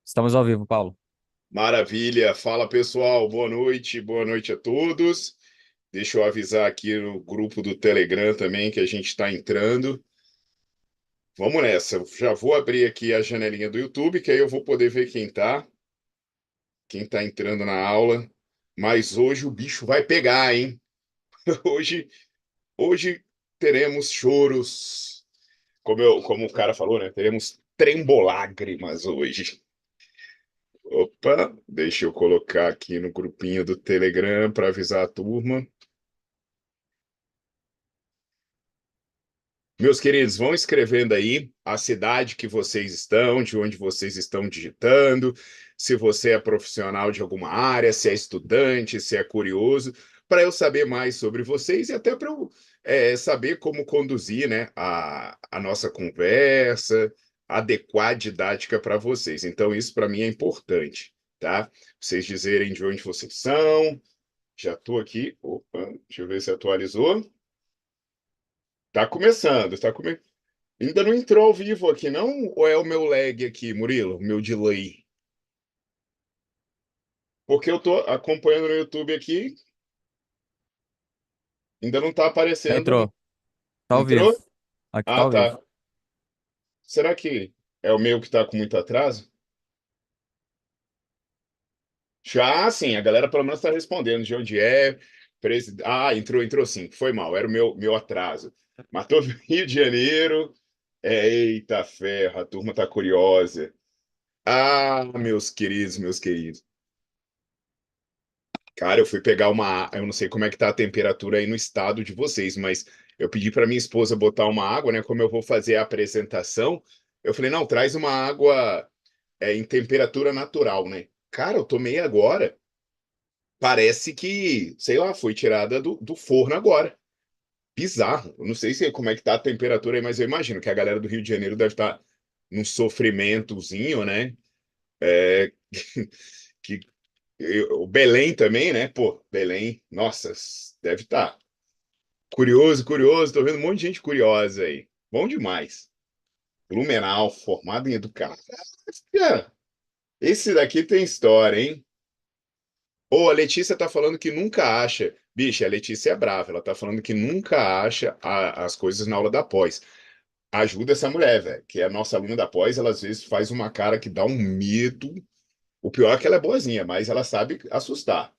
Estamos ao vivo, Paulo. Maravilha. Fala, pessoal. Boa noite a todos. Deixa eu avisar aqui no grupo do Telegram também que a gente está entrando. Vamos nessa. Eu já vou abrir aqui a janelinha do YouTube, que aí eu vou poder ver quem tá entrando na aula. Mas hoje o bicho vai pegar, hein? Hoje, hoje teremos choros, como o cara falou, né? Teremos trembolágrimas hoje. Opa, deixa eu colocar aqui no grupinho do Telegram para avisar a turma. Meus queridos, vão escrevendo aí a cidade que vocês estão, de onde vocês estão digitando, se você é profissional de alguma área, se é estudante, se é curioso, para eu saber mais sobre vocês e até para eu saber como conduzir, né, a nossa conversa, adequar a didática para vocês. Então, isso para mim é importante, tá? Vocês dizerem de onde vocês são. Já estou aqui. Opa, deixa eu ver se atualizou. Tá começando, tá começando. Ainda não entrou ao vivo aqui, não? Ou é o meu lag aqui, Murilo? O meu delay? Porque eu tô acompanhando no YouTube aqui, ainda não tá Já aparecendo. entrou. Tá ao vivo. Entrou? Aqui tá Ah, ao vivo. tá. Será que é o meu que tá com muito atraso? Já, sim, a galera pelo menos tá respondendo de onde é. Ah, entrou sim. Foi mal, era o meu atraso. Mas tô no Rio de Janeiro. Eita ferro, a turma tá curiosa. Ah, meus queridos, meus queridos. Cara, eu fui pegar eu não sei como é que tá a temperatura aí no estado de vocês, mas eu pedi para minha esposa botar uma água, né? Como eu vou fazer a apresentação, eu falei, não, traz uma água em temperatura natural, né? Cara, eu tomei agora, parece que, sei lá, foi tirada do forno agora. Bizarro. Eu não sei como é que tá a temperatura aí, mas eu imagino que a galera do Rio de Janeiro deve estar num sofrimentozinho, né? É, que o Belém também, né? Pô, Belém, nossa, deve estar. Curioso, curioso, tô vendo um monte de gente curiosa aí. Bom demais. Blumenau, formado em educação. Cara, esse daqui tem história, hein? Ou a Letícia tá falando que nunca acha. Bicha, a Letícia é brava, ela tá falando que nunca acha as coisas na aula da pós. Ajuda essa mulher, velho, que é a nossa aluna da pós, ela às vezes faz uma cara que dá um medo. O pior é que ela é boazinha, mas ela sabe assustar.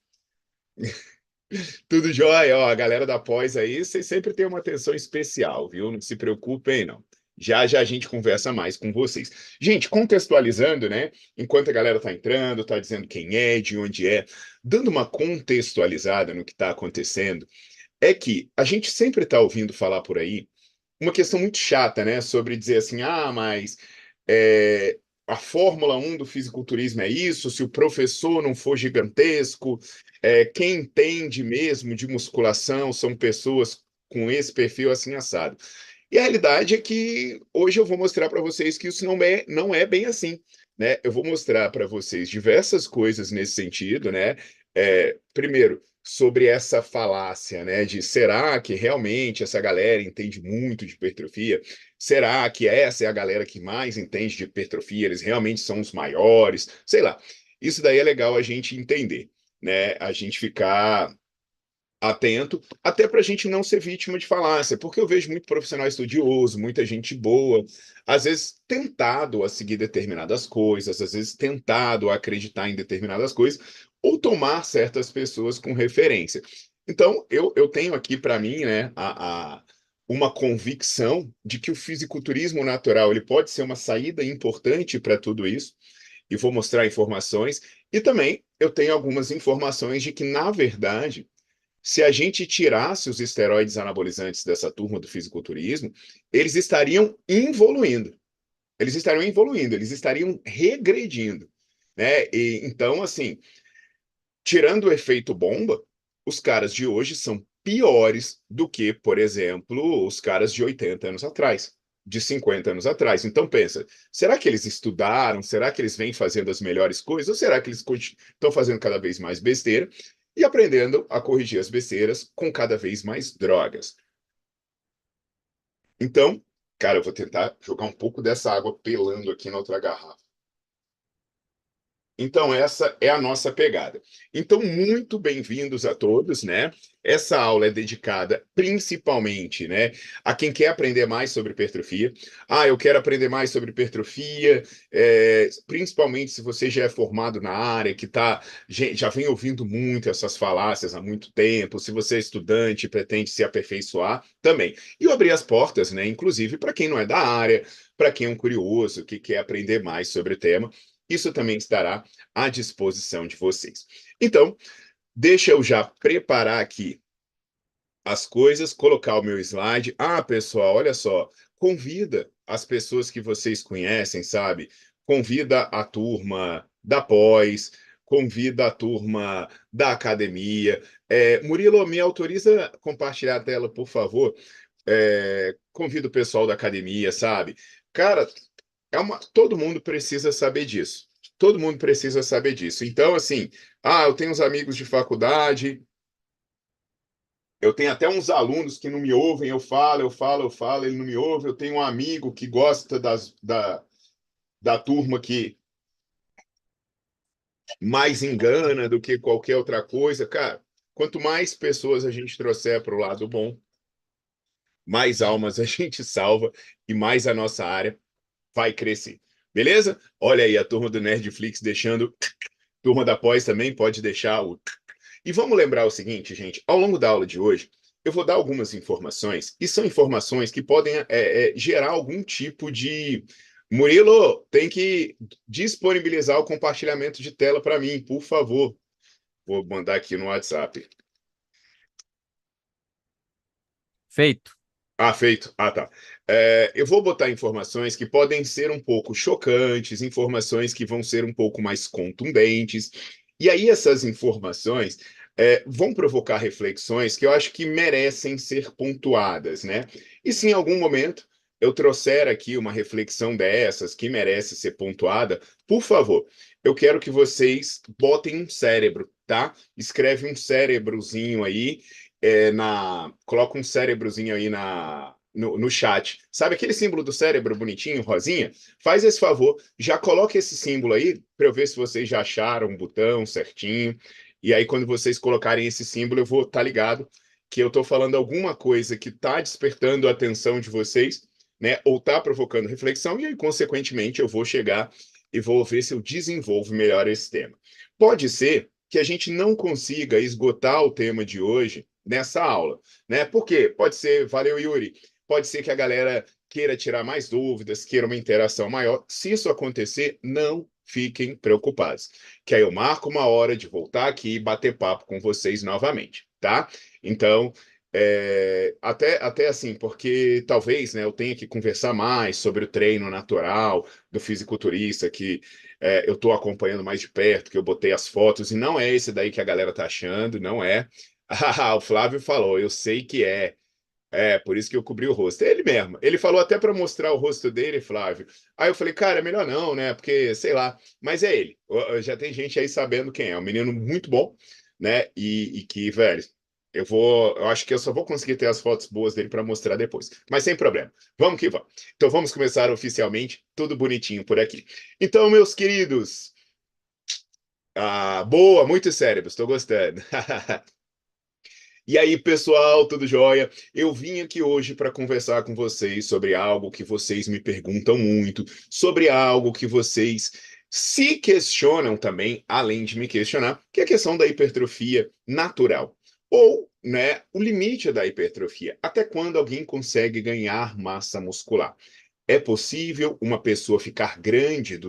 Tudo jóia, ó, a galera da pós aí, vocês sempre têm uma atenção especial, viu? Não se preocupem, não. Já já a gente conversa mais com vocês. Gente, contextualizando, né? Enquanto a galera tá entrando, tá dizendo quem é, de onde é, dando uma contextualizada no que está acontecendo, é que a gente sempre está ouvindo falar por aí uma questão muito chata, né? Sobre dizer assim, ah, mas a Fórmula 1 do fisiculturismo é isso, se o professor não for gigantesco, quem entende mesmo de musculação são pessoas com esse perfil assim assado. E a realidade é que hoje eu vou mostrar para vocês que isso não é bem assim, né? Eu vou mostrar para vocês diversas coisas nesse sentido, né? Primeiro, sobre essa falácia, né? De será que realmente essa galera entende muito de hipertrofia? Será que essa é a galera que mais entende de hipertrofia? Eles realmente são os maiores? Sei lá. Isso daí é legal a gente entender, né? A gente ficar atento, até para a gente não ser vítima de falácia, porque eu vejo muito profissional estudioso, muita gente boa, às vezes tentado a seguir determinadas coisas, às vezes tentado a acreditar em determinadas coisas, ou tomar certas pessoas com referência. Então, eu tenho aqui para mim, né, uma convicção de que o fisiculturismo natural ele pode ser uma saída importante para tudo isso, e vou mostrar informações, e também eu tenho algumas informações de que, na verdade, se a gente tirasse os esteroides anabolizantes dessa turma do fisiculturismo, eles estariam evoluindo. Eles estariam evoluindo, eles estariam regredindo, né? E, então, assim, tirando o efeito bomba, os caras de hoje são piores do que, por exemplo, os caras de 80 anos atrás, de 50 anos atrás. Então pensa, será que eles estudaram? Será que eles vêm fazendo as melhores coisas? Ou será que eles estão fazendo cada vez mais besteira e aprendendo a corrigir as besteiras com cada vez mais drogas? Então, cara, eu vou tentar jogar um pouco dessa água pelando aqui na outra garrafa. Então, essa é a nossa pegada. Então, muito bem-vindos a todos, né? Essa aula é dedicada principalmente, né, a quem quer aprender mais sobre hipertrofia. Ah, eu quero aprender mais sobre hipertrofia, principalmente se você já é formado na área, que já vem ouvindo muito essas falácias há muito tempo, se você é estudante e pretende se aperfeiçoar, também. E eu abri as portas, né, inclusive para quem não é da área, para quem é um curioso, que quer aprender mais sobre o tema. Isso também estará à disposição de vocês. Então, deixa eu já preparar aqui as coisas, colocar o meu slide. Ah, pessoal, olha só, convida as pessoas que vocês conhecem, sabe? Convida a turma da pós, convida a turma da academia. Murilo, me autoriza a compartilhar a tela, por favor? Convida o pessoal da academia, sabe? Cara, todo mundo precisa saber disso. Todo mundo precisa saber disso. Então, assim, eu tenho uns amigos de faculdade, eu tenho até uns alunos que não me ouvem, eu falo, ele não me ouve. Eu tenho um amigo que gosta da turma que mais engana do que qualquer outra coisa. Cara, quanto mais pessoas a gente trouxer para o lado bom, mais almas a gente salva e mais a nossa área vai crescer. Beleza? Olha aí a turma do Nerdflix deixando. Turma da pós também pode deixar o. E vamos lembrar o seguinte, gente: ao longo da aula de hoje, eu vou dar algumas informações, e são informações que podem gerar algum tipo de. Murilo, tem que disponibilizar o compartilhamento de tela para mim, por favor. Vou mandar aqui no WhatsApp. Feito. Ah, feito. Ah, tá. Eu vou botar informações que podem ser um pouco chocantes, informações que vão ser um pouco mais contundentes. E aí, essas informações vão provocar reflexões que eu acho que merecem ser pontuadas, né? E se em algum momento eu trouxer aqui uma reflexão dessas que merece ser pontuada, por favor, eu quero que vocês botem um cérebro, tá? Escreve um cérebrozinho aí coloca um cérebrozinho aí no chat. Sabe aquele símbolo do cérebro bonitinho, rosinha? Faz esse favor, já coloca esse símbolo aí para eu ver se vocês já acharam um botão certinho. E aí, quando vocês colocarem esse símbolo, eu vou estar ligado que eu estou falando alguma coisa que está despertando a atenção de vocês, né? Ou está provocando reflexão, e aí, consequentemente, eu vou chegar e vou ver se eu desenvolvo melhor esse tema. Pode ser que a gente não consiga esgotar o tema de hoje nessa aula, né? Por quê? Pode ser, valeu, Yuri. Pode ser que a galera queira tirar mais dúvidas, queira uma interação maior. Se isso acontecer, não fiquem preocupados, que aí eu marco uma hora de voltar aqui e bater papo com vocês novamente, tá? Então, até assim, porque talvez, né, eu tenha que conversar mais sobre o treino natural do fisiculturista, que eu estou acompanhando mais de perto, que eu botei as fotos, e não é esse daí que a galera tá achando, não é. Ah, o Flávio falou, eu sei que é. Por isso que eu cobri o rosto. É ele mesmo. Ele falou até para mostrar o rosto dele, Flávio. Aí eu falei, cara, é melhor não, né? Porque, sei lá. Mas é ele. Já tem gente aí sabendo quem é. Um menino muito bom, né? E que, velho, eu acho que eu só vou conseguir ter as fotos boas dele para mostrar depois. Mas sem problema. Vamos que vamos. Então vamos começar oficialmente, tudo bonitinho por aqui. Então, meus queridos. Boa, muito cérebro, estou gostando. E aí, pessoal, tudo jóia? Eu vim aqui hoje para conversar com vocês sobre algo que vocês me perguntam muito, sobre algo que vocês se questionam também, além de me questionar, que é a questão da hipertrofia natural. Ou, né, o limite da hipertrofia. Até quando alguém consegue ganhar massa muscular? É possível uma pessoa ficar grande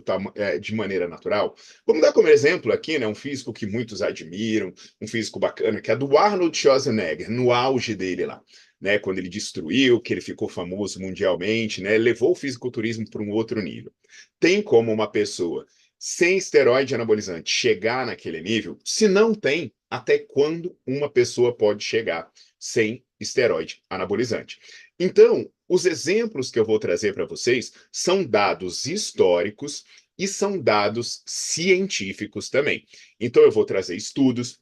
de maneira natural? Vamos dar como exemplo aqui, né, um físico que muitos admiram, um físico bacana, que é do Arnold Schwarzenegger, no auge dele lá, né, quando ele destruiu, que ele ficou famoso mundialmente, né, levou o fisiculturismo para um outro nível. Tem como uma pessoa sem esteroide anabolizante chegar naquele nível? Se não tem, até quando uma pessoa pode chegar sem esteroide anabolizante? Então, os exemplos que eu vou trazer para vocês são dados históricos e são dados científicos também. Então, eu vou trazer estudos,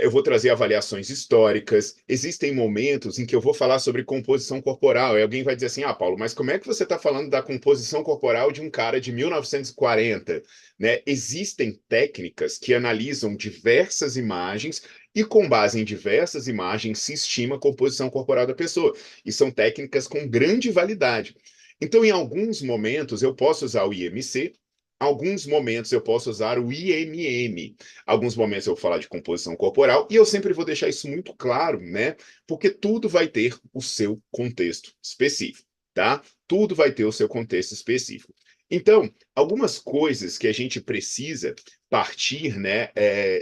Eu vou trazer avaliações históricas. Existem momentos em que eu vou falar sobre composição corporal. E alguém vai dizer assim: ah, Paulo, mas como é que você está falando da composição corporal de um cara de 1940? Né? Existem técnicas que analisam diversas imagens e, com base em diversas imagens, se estima a composição corporal da pessoa. E são técnicas com grande validade. Então, em alguns momentos, eu posso usar o IMC, alguns momentos eu posso usar o IMM. Alguns momentos eu vou falar de composição corporal, e eu sempre vou deixar isso muito claro, né? Porque tudo vai ter o seu contexto específico, tá? Tudo vai ter o seu contexto específico. Então, algumas coisas que a gente precisa partir, né,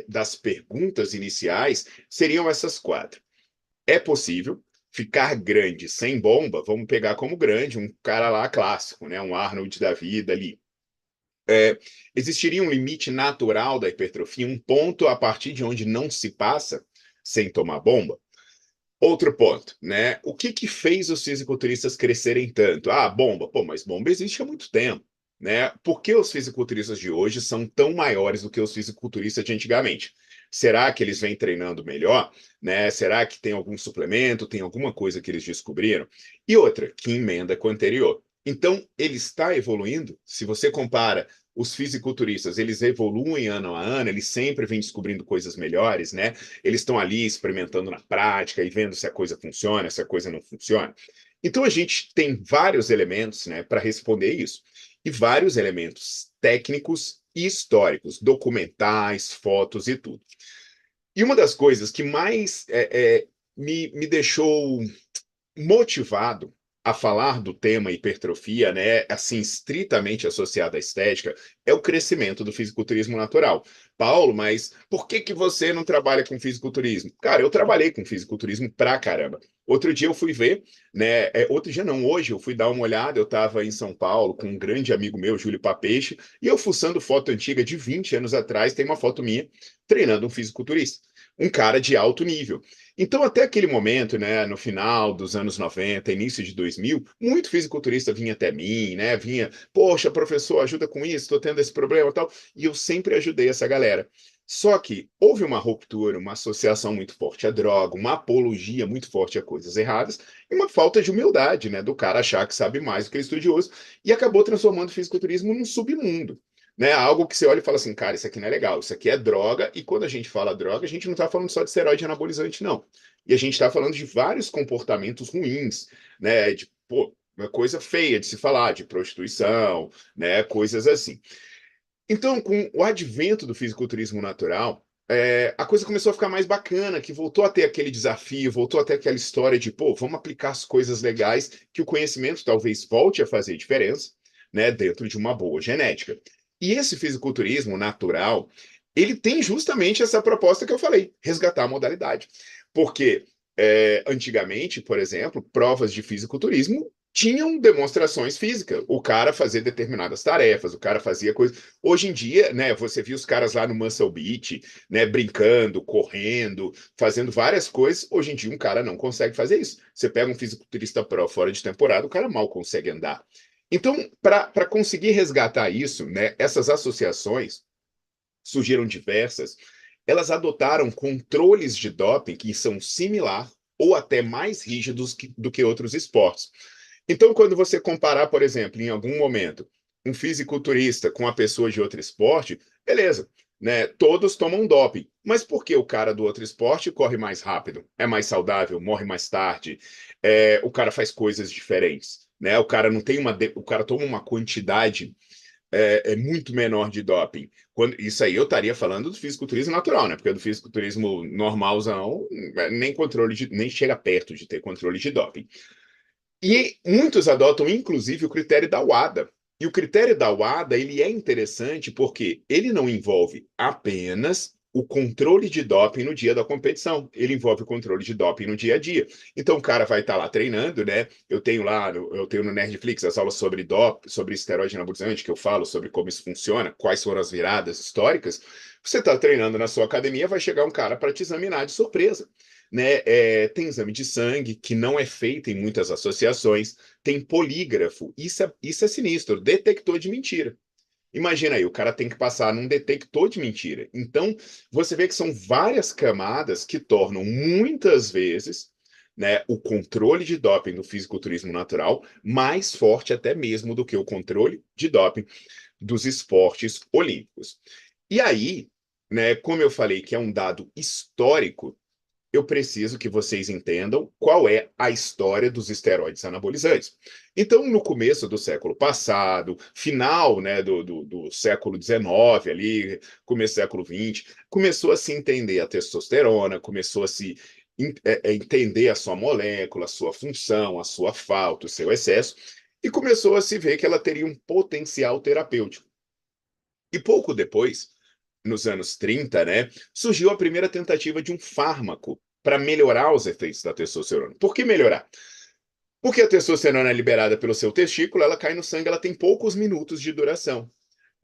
das perguntas iniciais seriam essas quatro. É possível ficar grande sem bomba? Vamos pegar como grande um cara lá clássico, né? Um Arnold da vida ali. Existiria um limite natural da hipertrofia, um ponto a partir de onde não se passa sem tomar bomba? Outro ponto, né? O que que fez os fisiculturistas crescerem tanto? Ah, bomba. Pô, mas bomba existe há muito tempo, né? Por que os fisiculturistas de hoje são tão maiores do que os fisiculturistas de antigamente? Será que eles vêm treinando melhor, né? Será que tem algum suplemento, tem alguma coisa que eles descobriram? E outra, que emenda com o anterior. Então, ele está evoluindo. Se você compara os fisiculturistas, eles evoluem ano a ano, eles sempre vêm descobrindo coisas melhores, né? Eles estão ali experimentando na prática e vendo se a coisa funciona, se a coisa não funciona. Então a gente tem vários elementos, né, para responder isso, e vários elementos técnicos e históricos, documentais, fotos e tudo. E uma das coisas que mais me deixou motivado a falar do tema hipertrofia, né, assim, estritamente associado à estética, é o crescimento do fisiculturismo natural. Paulo, mas por que que você não trabalha com fisiculturismo? Cara, eu trabalhei com fisiculturismo pra caramba. Outro dia eu fui ver, né, outro dia não, hoje eu fui dar uma olhada, eu estava em São Paulo com um grande amigo meu, Júlio Papeixe, e eu fuçando foto antiga de 20 anos atrás, tem uma foto minha treinando um fisiculturista, um cara de alto nível. Então, até aquele momento, né, no final dos anos 90, início de 2000, muito fisiculturista vinha até mim, né, vinha, poxa, professor, ajuda com isso, estou tendo esse problema e tal, e eu sempre ajudei essa galera. Só que houve uma ruptura, uma associação muito forte à droga, uma apologia muito forte a coisas erradas e uma falta de humildade, né, do cara achar que sabe mais do que é estudioso e acabou transformando o fisiculturismo num submundo. Né, algo que você olha e fala assim, cara, isso aqui não é legal, isso aqui é droga, e quando a gente fala droga, a gente não está falando só de esteroide anabolizante, não. E a gente está falando de vários comportamentos ruins, né? De, pô, uma coisa feia de se falar, de prostituição, né? Coisas assim. Então, com o advento do fisiculturismo natural, a coisa começou a ficar mais bacana, que voltou a ter aquele desafio, voltou a ter aquela história de, pô, vamos aplicar as coisas legais, que o conhecimento talvez volte a fazer diferença, né, dentro de uma boa genética. E esse fisiculturismo natural, ele tem justamente essa proposta que eu falei, resgatar a modalidade. Porque antigamente, por exemplo, provas de fisiculturismo tinham demonstrações físicas. O cara fazia determinadas tarefas, o cara fazia coisas. Hoje em dia, né, você viu os caras lá no Muscle Beach, né, brincando, correndo, fazendo várias coisas. Hoje em dia, um cara não consegue fazer isso. Você pega um fisiculturista pro fora de temporada, o cara mal consegue andar. Então, para conseguir resgatar isso, né, essas associações surgiram diversas, elas adotaram controles de doping que são similar ou até mais rígidos do que outros esportes. Então, quando você comparar, por exemplo, em algum momento, um fisiculturista com uma pessoa de outro esporte, beleza, né? Todos tomam doping. Mas por que o cara do outro esporte corre mais rápido, é mais saudável, morre mais tarde, o cara faz coisas diferentes, né? O cara não tem o cara toma uma quantidade muito menor de doping. Isso aí eu estaria falando do fisiculturismo natural, né? Porque do fisiculturismo normalzão, nem controle nem chega perto de ter controle de doping. E muitos adotam, inclusive, o critério da WADA. E o critério da WADA, ele é interessante porque ele não envolve apenas o controle de doping no dia da competição. Ele envolve o controle de doping no dia a dia. Então, o cara vai estar lá treinando, né? Eu tenho no Netflix as aulas sobre doping, sobre esteroide anabolizante, que eu falo sobre como isso funciona, quais foram as viradas históricas. Você está treinando na sua academia, vai chegar um cara para te examinar de surpresa, né? Tem exame de sangue, que não é feito em muitas associações, tem polígrafo, isso é sinistro, detector de mentira. Imagina aí, o cara tem que passar num detector de mentira. Então, você vê que são várias camadas que tornam muitas vezes, né, o controle de doping do fisiculturismo natural mais forte até mesmo do que o controle de doping dos esportes olímpicos. E aí, né, como eu falei que é um dado histórico, eu preciso que vocês entendam qual é a história dos esteroides anabolizantes. Então, no começo do século passado, final, né, do século XIX, ali, começo do século XX, começou a se entender a testosterona, começou a se entender a sua molécula, a sua função, a sua falta, o seu excesso, e começou a se ver que ela teria um potencial terapêutico. E pouco depois, nos anos 30, né, surgiu a primeira tentativa de um fármaco para melhorar os efeitos da testosterona. Por que melhorar? Porque a testosterona é liberada pelo seu testículo, ela cai no sangue, ela tem poucos minutos de duração.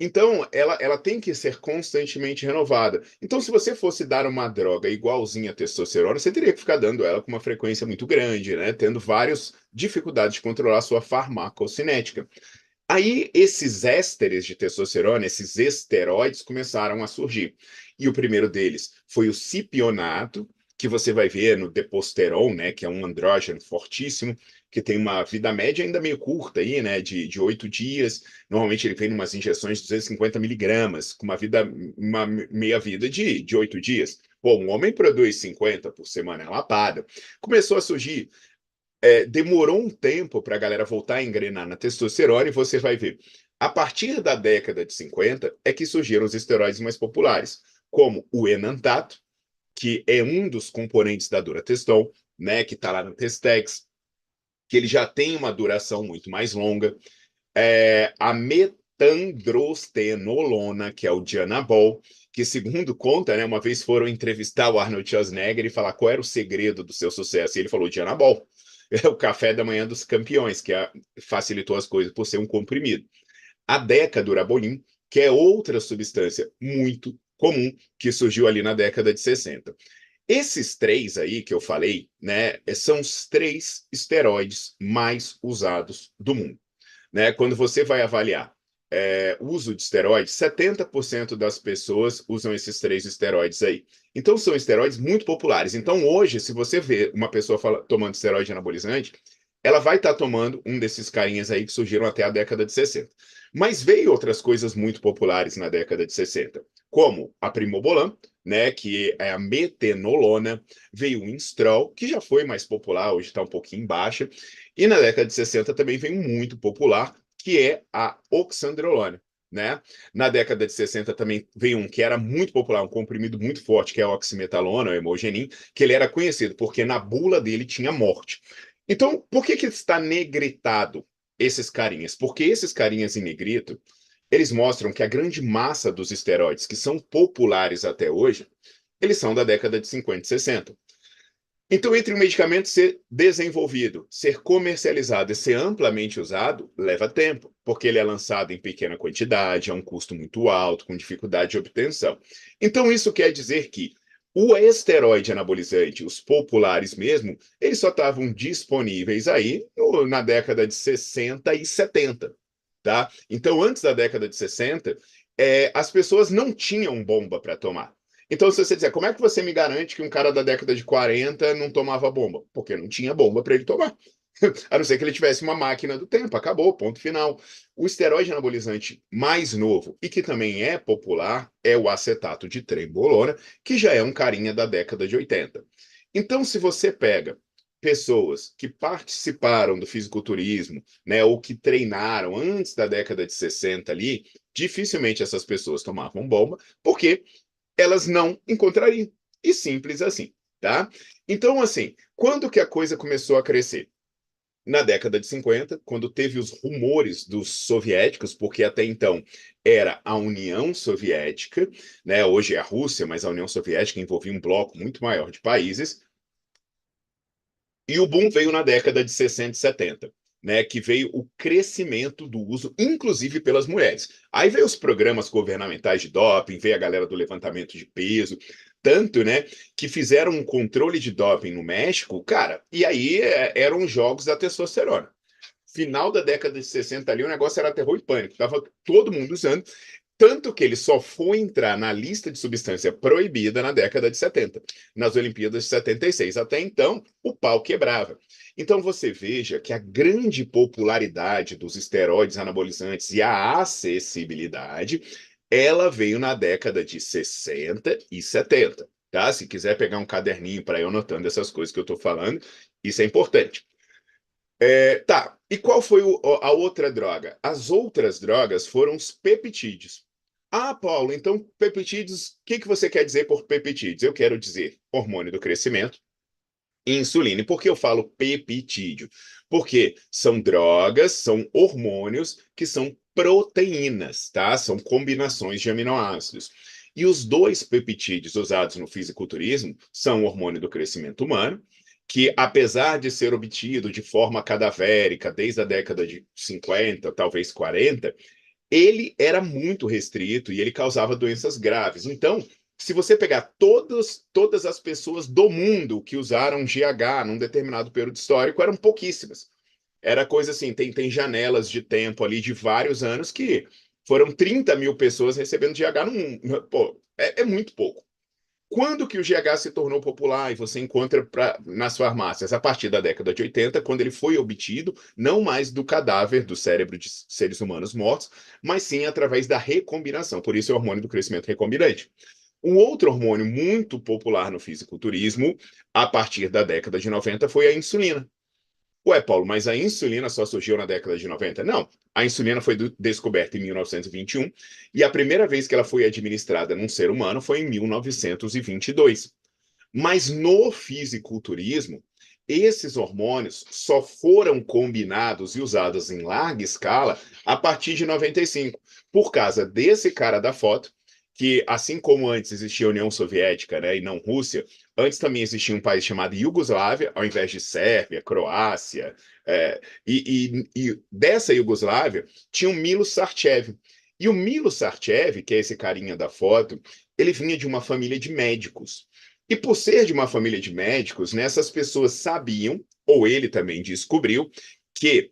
Então, ela tem que ser constantemente renovada. Então, se você fosse dar uma droga igualzinha à testosterona, você teria que ficar dando ela com uma frequência muito grande, né? Tendo várias dificuldades de controlar a sua farmacocinética. Aí, esses ésteres de testosterona, esses esteroides, começaram a surgir. E o primeiro deles foi o cipionato, que você vai ver no Deposteron, né, que é um andrógeno fortíssimo, que tem uma vida média ainda meio curta aí, né, de 8 dias. Normalmente ele vem em umas injeções de 250 miligramas, com uma meia-vida de 8 dias. Pô, um homem produz 50 por semana, é lapada. Começou a surgir demorou um tempo para a galera voltar a engrenar na testosterona e você vai ver. A partir da década de 50 é que surgiram os esteroides mais populares, como o enantato, que é um dos componentes da Durateston, né, que está lá no Testex, que ele já tem uma duração muito mais longa. A metandrostenolona, que é o Dianabol, que segundo conta, né, uma vez foram entrevistar o Arnold Schwarzenegger e falar qual era o segredo do seu sucesso, e ele falou Dianabol. É o café da manhã dos campeões, que facilitou as coisas por ser um comprimido. A Decadurabolin, que é outra substância muito comum que surgiu ali na década de 60. Esses três aí que eu falei, né, são os três esteroides mais usados do mundo, né? Quando você vai avaliar o uso de esteroides, 70% das pessoas usam esses três esteroides aí. Então, são esteroides muito populares. Então, hoje, se você vê uma pessoa tomando esteroide anabolizante, ela vai estar tomando um desses carinhas aí que surgiram até a década de 60. Mas veio outras coisas muito populares na década de 60, como a Primobolan, né, que é a metenolona, veio o Instrol, que já foi mais popular, hoje está um pouquinho baixa, e na década de 60 também veio muito popular, que é a oxandrolona, né? Na década de 60 também veio um que era muito popular, um comprimido muito forte, que é a oximetalona, o hemogenin, que ele era conhecido porque na bula dele tinha morte. Então, por que está negritado esses carinhas? Porque esses carinhas em negrito, eles mostram que a grande massa dos esteroides que são populares até hoje, eles são da década de 50 e 60. Então, entre o medicamento ser desenvolvido, ser comercializado e ser amplamente usado, leva tempo, porque ele é lançado em pequena quantidade, a um custo muito alto, com dificuldade de obtenção. Então, isso quer dizer que o esteroide anabolizante, os populares mesmo, eles só estavam disponíveis aí na década de 60 e 70, tá? Então, antes da década de 60, as pessoas não tinham bomba para tomar. Então, se você dizer, como é que você me garante que um cara da década de 40 não tomava bomba? Porque não tinha bomba para ele tomar. A não ser que ele tivesse uma máquina do tempo. Acabou, ponto final. O esteroide anabolizante mais novo e que também é popular é o acetato de trembolona, que já é um carinha da década de 80. Então, se você pega pessoas que participaram do fisiculturismo, né, ou que treinaram antes da década de 60 ali, dificilmente essas pessoas tomavam bomba, porque elas não encontrariam. E simples assim, tá? Então, assim, quando que a coisa começou a crescer? Na década de 50, quando teve os rumores dos soviéticos, porque até então era a União Soviética, né? Hoje é a Rússia, mas a União Soviética envolvia um bloco muito maior de países, e o boom veio na década de 60 e 70, né, que veio o crescimento do uso, inclusive pelas mulheres. Aí veio os programas governamentais de doping, veio a galera do levantamento de peso, tanto, né, que fizeram um controle de doping no México, cara, e aí eram jogos da testosterona. Final da década de 60 ali, o negócio era terror e pânico. Tava todo mundo usando. Tanto que ele só foi entrar na lista de substância proibida na década de 70, nas Olimpíadas de 76. Até então, o pau quebrava. Então você veja que a grande popularidade dos esteroides anabolizantes e a acessibilidade, ela veio na década de 60 e 70. Tá? Se quiser pegar um caderninho para ir anotando essas coisas que eu estou falando, isso é importante. Tá, e qual foi a outra droga? As outras drogas foram os peptídeos. Ah, Paulo, então peptídeos, o que que você quer dizer por peptídeos? Eu quero dizer hormônio do crescimento e insulina. E por que eu falo peptídeo? Porque são drogas, são hormônios que são proteínas, tá? São combinações de aminoácidos. E os dois peptídeos usados no fisiculturismo são o hormônio do crescimento humano, que apesar de ser obtido de forma cadavérica desde a década de 50, talvez 40, ele era muito restrito e ele causava doenças graves. Então, se você pegar todas as pessoas do mundo que usaram GH num determinado período histórico, eram pouquíssimas. Era coisa assim, tem janelas de tempo ali de vários anos que foram 30 mil pessoas recebendo GH no mundo. Pô, é muito pouco. Quando que o GH se tornou popular e você encontra nas farmácias? A partir da década de 80, quando ele foi obtido, não mais do cadáver do cérebro de seres humanos mortos, mas sim através da recombinação. Por isso é o hormônio do crescimento recombinante. Um outro hormônio muito popular no fisiculturismo, a partir da década de 90, foi a insulina. Ué, Paulo, mas a insulina só surgiu na década de 90? Não. A insulina foi descoberta em 1921 e a primeira vez que ela foi administrada num ser humano foi em 1922. Mas no fisiculturismo, esses hormônios só foram combinados e usados em larga escala a partir de 95, por causa desse cara da foto, que assim como antes existia a União Soviética, né, e não Rússia, antes também existia um país chamado Iugoslávia, ao invés de Sérvia, Croácia, e dessa Iugoslávia tinha o Milo Sarcev. E o Milo Sarcev, que é esse carinha da foto, ele vinha de uma família de médicos. E por ser de uma família de médicos, né, essas pessoas sabiam, ou ele também descobriu, que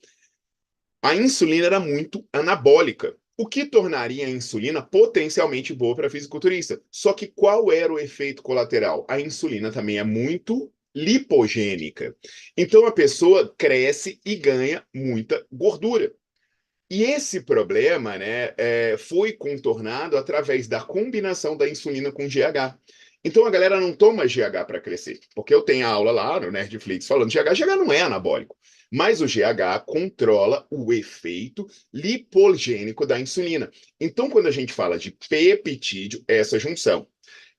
a insulina era muito anabólica, o que tornaria a insulina potencialmente boa para fisiculturista. Só que qual era o efeito colateral? A insulina também é muito lipogênica. Então a pessoa cresce e ganha muita gordura. E esse problema, né, foi contornado através da combinação da insulina com GH. Então a galera não toma GH para crescer, porque eu tenho a aula lá no Nerdflix falando GH, GH não é anabólico, mas o GH controla o efeito lipogênico da insulina. Então quando a gente fala de peptídeo, é essa junção.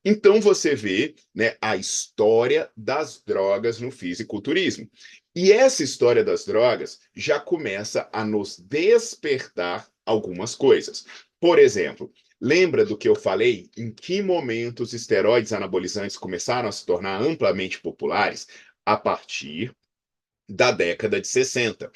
Então você vê, né, a história das drogas no fisiculturismo. E essa história das drogas já começa a nos despertar algumas coisas. Por exemplo, lembra do que eu falei? Em que momento os esteroides anabolizantes começaram a se tornar amplamente populares? A partir da década de 60.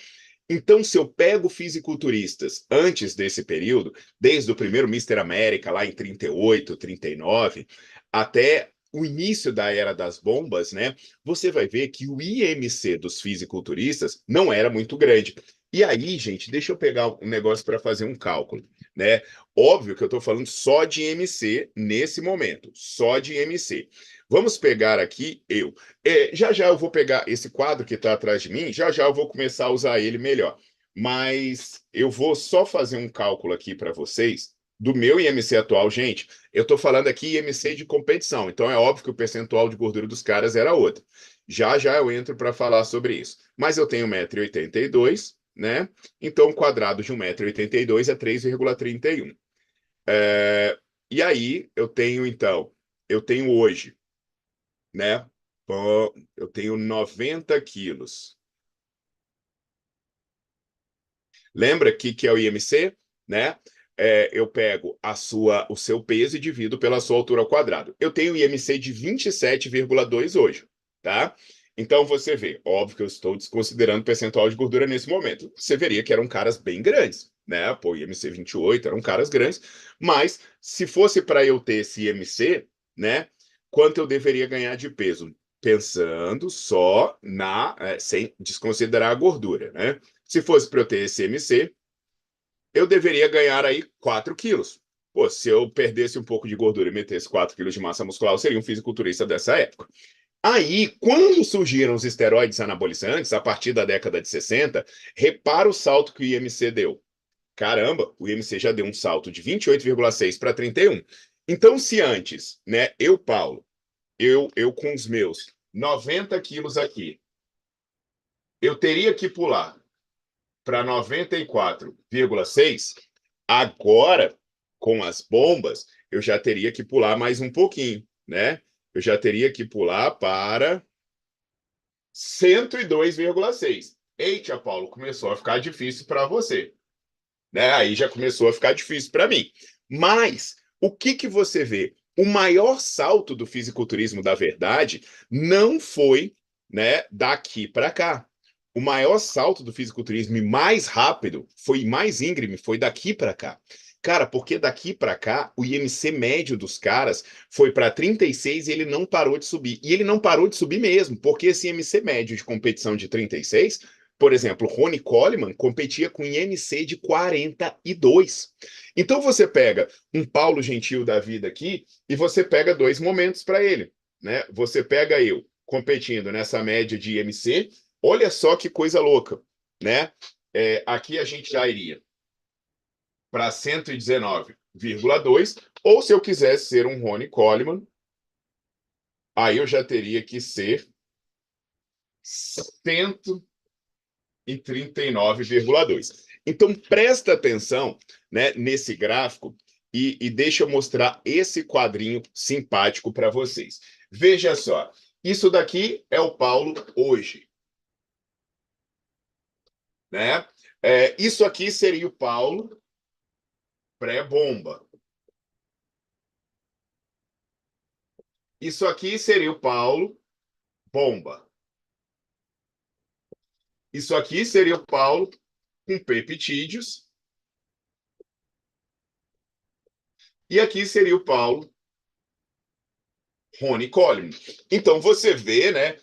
Então, se eu pego fisiculturistas antes desse período, desde o primeiro Mister América, lá em 38, 39, até o início da era das bombas, né? Você vai ver que o IMC dos fisiculturistas não era muito grande. E aí, gente, deixa eu pegar um negócio para fazer um cálculo, né? Óbvio que eu estou falando só de IMC nesse momento, só de IMC. Vamos pegar aqui eu. Já já eu vou pegar esse quadro que está atrás de mim, já já eu vou começar a usar ele melhor. Mas eu vou só fazer um cálculo aqui para vocês do meu IMC atual. Gente, eu estou falando aqui IMC de competição, então é óbvio que o percentual de gordura dos caras era outro. Já já eu entro para falar sobre isso. Mas eu tenho 1,82 m, né? Então o quadrado de 1,82 m é 3,31. E aí eu tenho, então, eu tenho hoje, né? Bom, eu tenho 90 quilos. Lembra que é o IMC, né? Eu pego o seu peso e divido pela sua altura ao quadrado. Eu tenho IMC de 27,2 hoje, tá? Então você vê, óbvio que eu estou desconsiderando o percentual de gordura nesse momento. Você veria que eram caras bem grandes, né? Pô, IMC 28 eram caras grandes, mas se fosse para eu ter esse IMC, né? Quanto eu deveria ganhar de peso? Pensando só sem desconsiderar a gordura, né? Se fosse para eu ter esse MC, eu deveria ganhar aí 4 quilos. Pô, se eu perdesse um pouco de gordura e metesse 4 quilos de massa muscular, eu seria um fisiculturista dessa época. Aí, quando surgiram os esteroides anabolizantes, a partir da década de 60, repara o salto que o IMC deu. Caramba, o IMC já deu um salto de 28,6 para 31. Então, se antes, né, eu, Paulo, eu com os meus 90 quilos aqui, eu teria que pular para 94,6, agora, com as bombas, eu já teria que pular mais um pouquinho, né? Eu já teria que pular para 102,6. Eita, Paulo, começou a ficar difícil para você, né? Aí já começou a ficar difícil para mim. Mas o que que você vê? O maior salto do fisiculturismo da verdade não foi, né, daqui para cá. O maior salto do fisiculturismo e mais rápido, foi mais íngreme, foi daqui para cá. Cara, porque daqui para cá, o IMC médio dos caras foi para 36 e ele não parou de subir. E ele não parou de subir mesmo, porque esse IMC médio de competição de 36, por exemplo, Ronnie Coleman competia com IMC de 42. Então você pega um Paulo Gentil da vida aqui e você pega dois momentos para ele, né? Você pega eu competindo nessa média de IMC, olha só que coisa louca, né? Aqui a gente já iria para 119,2, ou se eu quisesse ser um Ronnie Coleman, aí eu já teria que ser 139,2. Então presta atenção, né, nesse gráfico e deixa eu mostrar esse quadrinho simpático para vocês. Veja só, isso daqui é o Paulo hoje, né? Isso aqui seria o Paulo pré-bomba. Isso aqui seria o Paulo bomba. Isso aqui seria o Paulo com peptídeos. E aqui seria o Paulo Ronnie Coleman. Então você vê, né,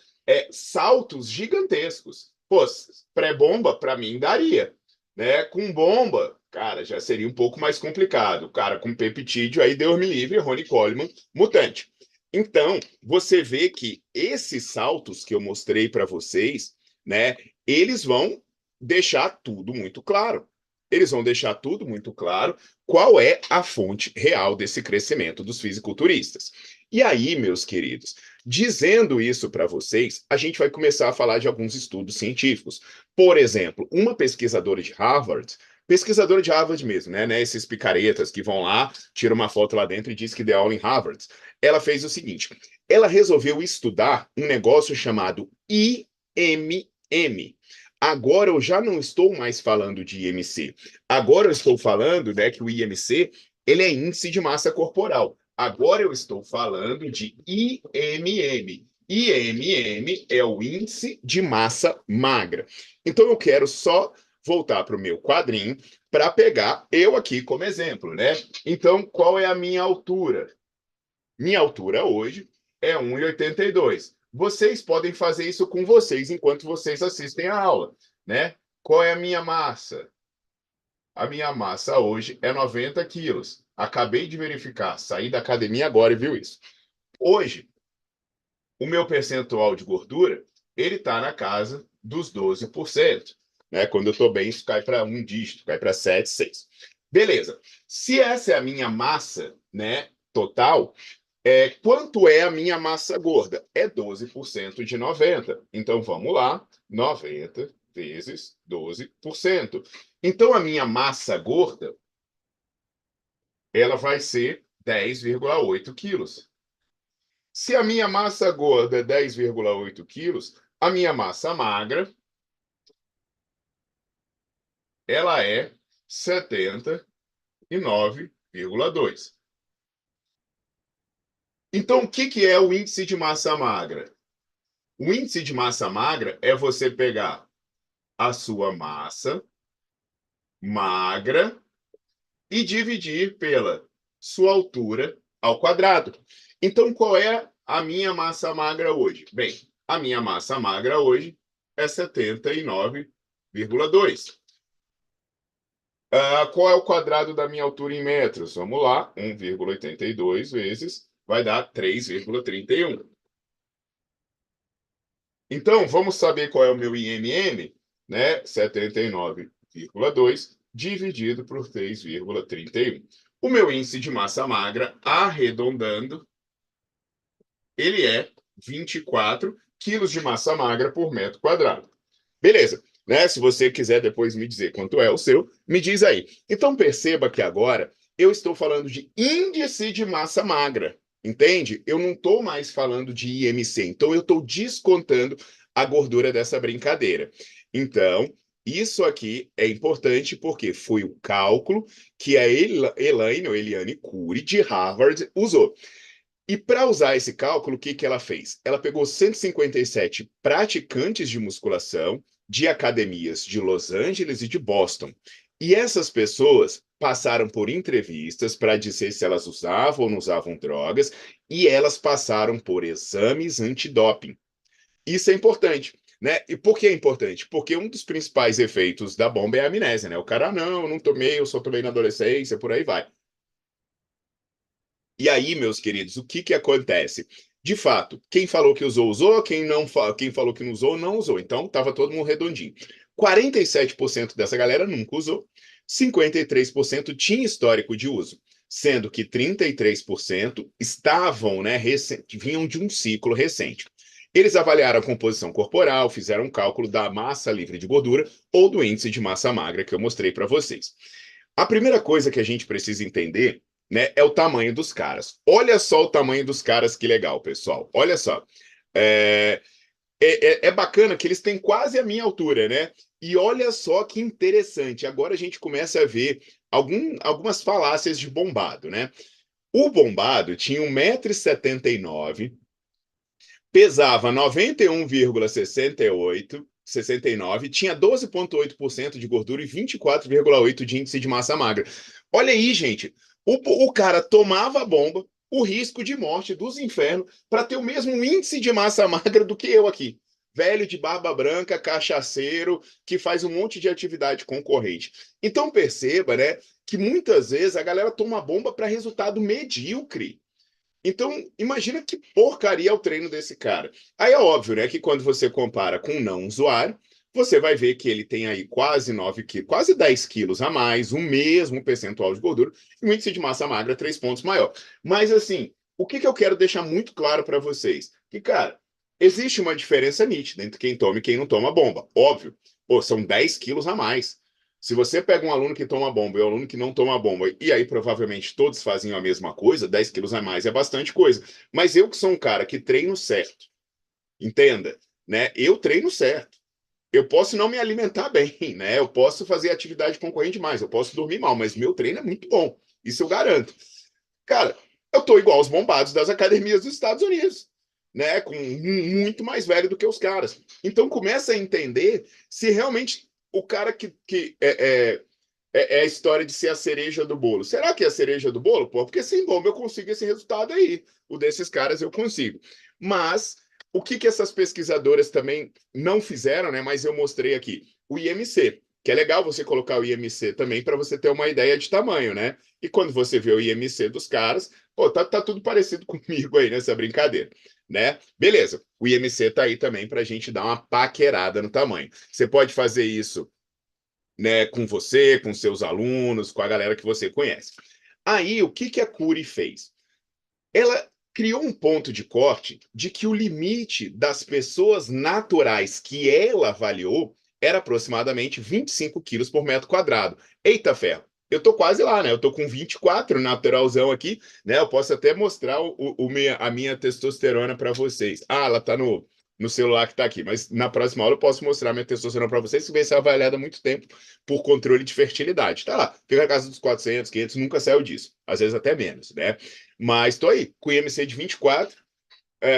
saltos gigantescos. Pô, pré-bomba para mim daria, né? Com bomba, cara, já seria um pouco mais complicado. Cara, com peptídeo aí Deus me livre, Ronnie Coleman mutante. Então, você vê que esses saltos que eu mostrei para vocês, né, eles vão deixar tudo muito claro. Eles vão deixar tudo muito claro qual é a fonte real desse crescimento dos fisiculturistas. E aí, meus queridos, dizendo isso para vocês, a gente vai começar a falar de alguns estudos científicos. Por exemplo, uma pesquisadora de Harvard mesmo, né, esses picaretas que vão lá, tiram uma foto lá dentro e diz que deu aula em Harvard, ela fez o seguinte, ela resolveu estudar um negócio chamado IMM. Agora eu já não estou mais falando de IMC. Agora eu estou falando, né, que o IMC ele é índice de massa corporal. Agora eu estou falando de IMM. IMM é o índice de massa magra. Então eu quero só voltar para o meu quadrinho para pegar eu aqui como exemplo, né? Então, qual é a minha altura? Minha altura hoje é 1,82. Vocês podem fazer isso com vocês enquanto vocês assistem a aula, né? Qual é a minha massa? A minha massa hoje é 90 quilos. Acabei de verificar, saí da academia agora e viu isso. Hoje, o meu percentual de gordura, ele está na casa dos 12%. Né? Quando eu estou bem, isso cai para um dígito, cai para 7, 6. Beleza. Se essa é a minha massa, né, total, quanto é a minha massa gorda? É 12% de 90. Então, vamos lá. 90 vezes 12%. Então, a minha massa gorda, ela vai ser 10,8 quilos. Se a minha massa gorda é 10,8 quilos, a minha massa magra, ela é 79,2. Então, o que que é o índice de massa magra? O índice de massa magra é você pegar a sua massa magra e dividir pela sua altura ao quadrado. Então, qual é a minha massa magra hoje? Bem, a minha massa magra hoje é 79,2. 1,2. Qual é o quadrado da minha altura em metros? Vamos lá, 1,82 vezes vai dar 3,31. Então, vamos saber qual é o meu IMM, né? 79,2 dividido por 3,31. O meu índice de massa magra, arredondando, ele é 24 quilos de massa magra por metro quadrado. Beleza, né? Se você quiser depois me dizer quanto é o seu, me diz aí. Então perceba que agora eu estou falando de índice de massa magra, entende? Eu não estou mais falando de IMC, então eu estou descontando a gordura dessa brincadeira. Então, isso aqui é importante porque foi o cálculo que a Elaine, ou Eliane Cury, de Harvard, usou. E para usar esse cálculo, o que que ela fez? Ela pegou 157 praticantes de musculação de academias de Los Angeles e de Boston. E essas pessoas passaram por entrevistas para dizer se elas usavam ou não usavam drogas, e elas passaram por exames antidoping. Isso é importante, né? E por que é importante? Porque um dos principais efeitos da bomba é a amnésia, né? O cara, não, eu não tomei, eu só tomei na adolescência, por aí vai. E aí, meus queridos, o que que acontece? De fato, quem falou que usou, usou, quem falou que não usou, não usou. Então, estava todo mundo redondinho. 47% dessa galera nunca usou, 53% tinha histórico de uso, sendo que 33% estavam, né, vinham de um ciclo recente. Eles avaliaram a composição corporal, fizeram um cálculo da massa livre de gordura ou do índice de massa magra que eu mostrei para vocês. A primeira coisa que a gente precisa entender, né, é o tamanho dos caras. Olha só o tamanho dos caras, que legal, pessoal. Olha só. É, é bacana que eles têm quase a minha altura, né? E olha só que interessante. Agora a gente começa a ver algumas falácias de bombado, né? O bombado tinha 1,79 m, pesava 91,69, tinha 12,8% de gordura e 24,8% de índice de massa magra. Olha aí, gente. O cara tomava a bomba, o risco de morte dos infernos, para ter o mesmo índice de massa magra do que eu aqui. Velho de barba branca, cachaceiro, que faz um monte de atividade concorrente. Então perceba, né, que muitas vezes a galera toma bomba para resultado medíocre. Então, imagina que porcaria é o treino desse cara. Aí é óbvio, né, que quando você compara com um não usuário, você vai ver que ele tem aí quase 9 quilos, quase 10 quilos a mais, o mesmo percentual de gordura, e um índice de massa magra 3 pontos maior. Mas, assim, o que que eu quero deixar muito claro para vocês? Que, cara, existe uma diferença nítida entre quem toma e quem não toma bomba. Óbvio. Pô, são 10 quilos a mais. Se você pega um aluno que toma bomba e um aluno que não toma bomba, e aí provavelmente todos fazem a mesma coisa, 10 quilos a mais é bastante coisa. Mas eu que sou um cara que treino certo, entenda, né? Eu treino certo. Eu posso não me alimentar bem, né? Eu posso fazer atividade concorrente mais, eu posso dormir mal, mas meu treino é muito bom. Isso eu garanto. Cara, eu tô igual aos bombados das academias dos Estados Unidos, né? Com muito mais velho do que os caras. Então começa a entender se realmente o cara que é a história de ser a cereja do bolo. Será que é a cereja do bolo? Pô, porque sem bomba eu consigo esse resultado aí. O desses caras eu consigo. Mas o que que essas pesquisadoras também não fizeram, né? Mas eu mostrei aqui. O IMC, que é legal você colocar o IMC também para você ter uma ideia de tamanho, né? E quando você vê o IMC dos caras, pô, tá tudo parecido comigo aí nessa brincadeira, né? Beleza, o IMC tá aí também para a gente dar uma paquerada no tamanho. Você pode fazer isso, né, com você, com seus alunos, com a galera que você conhece. Aí, o que que a Cury fez? Ela criou um ponto de corte de que o limite das pessoas naturais que ela avaliou era aproximadamente 25 quilos por metro quadrado. Eita ferro! Eu tô quase lá, né? Eu tô com 24 naturalzão aqui, né? Eu posso até mostrar a minha testosterona para vocês. Ah, ela tá no celular que tá aqui, mas na próxima aula eu posso mostrar minha testosterona para vocês, que vai ser avaliada há muito tempo por controle de fertilidade. Tá lá, fica na casa dos 400, 500, nunca saiu disso. Às vezes até menos, né? Mas tô aí, com IMC de 24,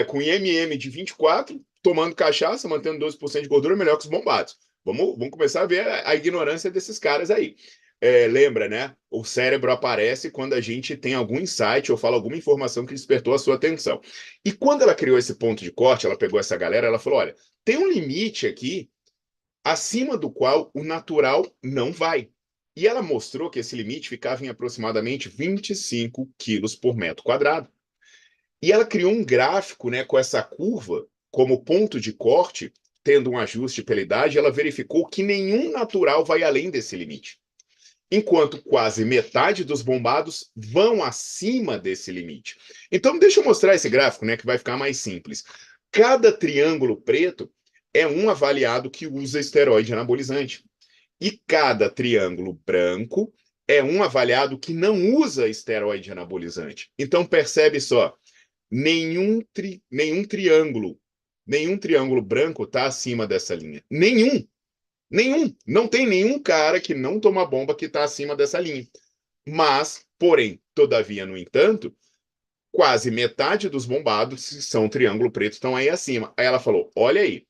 com IMM de 24, tomando cachaça, mantendo 12% de gordura, melhor que os bombados. Vamos começar a ver a ignorância desses caras aí. Lembra, né? O cérebro aparece quando a gente tem algum insight ou fala alguma informação que despertou a sua atenção. E quando ela criou esse ponto de corte, ela pegou essa galera, ela falou: olha, tem um limite aqui acima do qual o natural não vai. E ela mostrou que esse limite ficava em aproximadamente 25 quilos por metro quadrado. E ela criou um gráfico, né, com essa curva como ponto de corte, tendo um ajuste pela idade, ela verificou que nenhum natural vai além desse limite, enquanto quase metade dos bombados vão acima desse limite. Então, deixa eu mostrar esse gráfico, né, que vai ficar mais simples. Cada triângulo preto é um avaliado que usa esteroide anabolizante. E cada triângulo branco é um avaliado que não usa esteroide anabolizante. Então, percebe só, nenhum triângulo branco está acima dessa linha. Nenhum. Não tem nenhum cara que não toma bomba que está acima dessa linha. Mas, porém, todavia, no entanto, quase metade dos bombados, que são triângulo preto, estão aí acima. Aí ela falou: olha aí,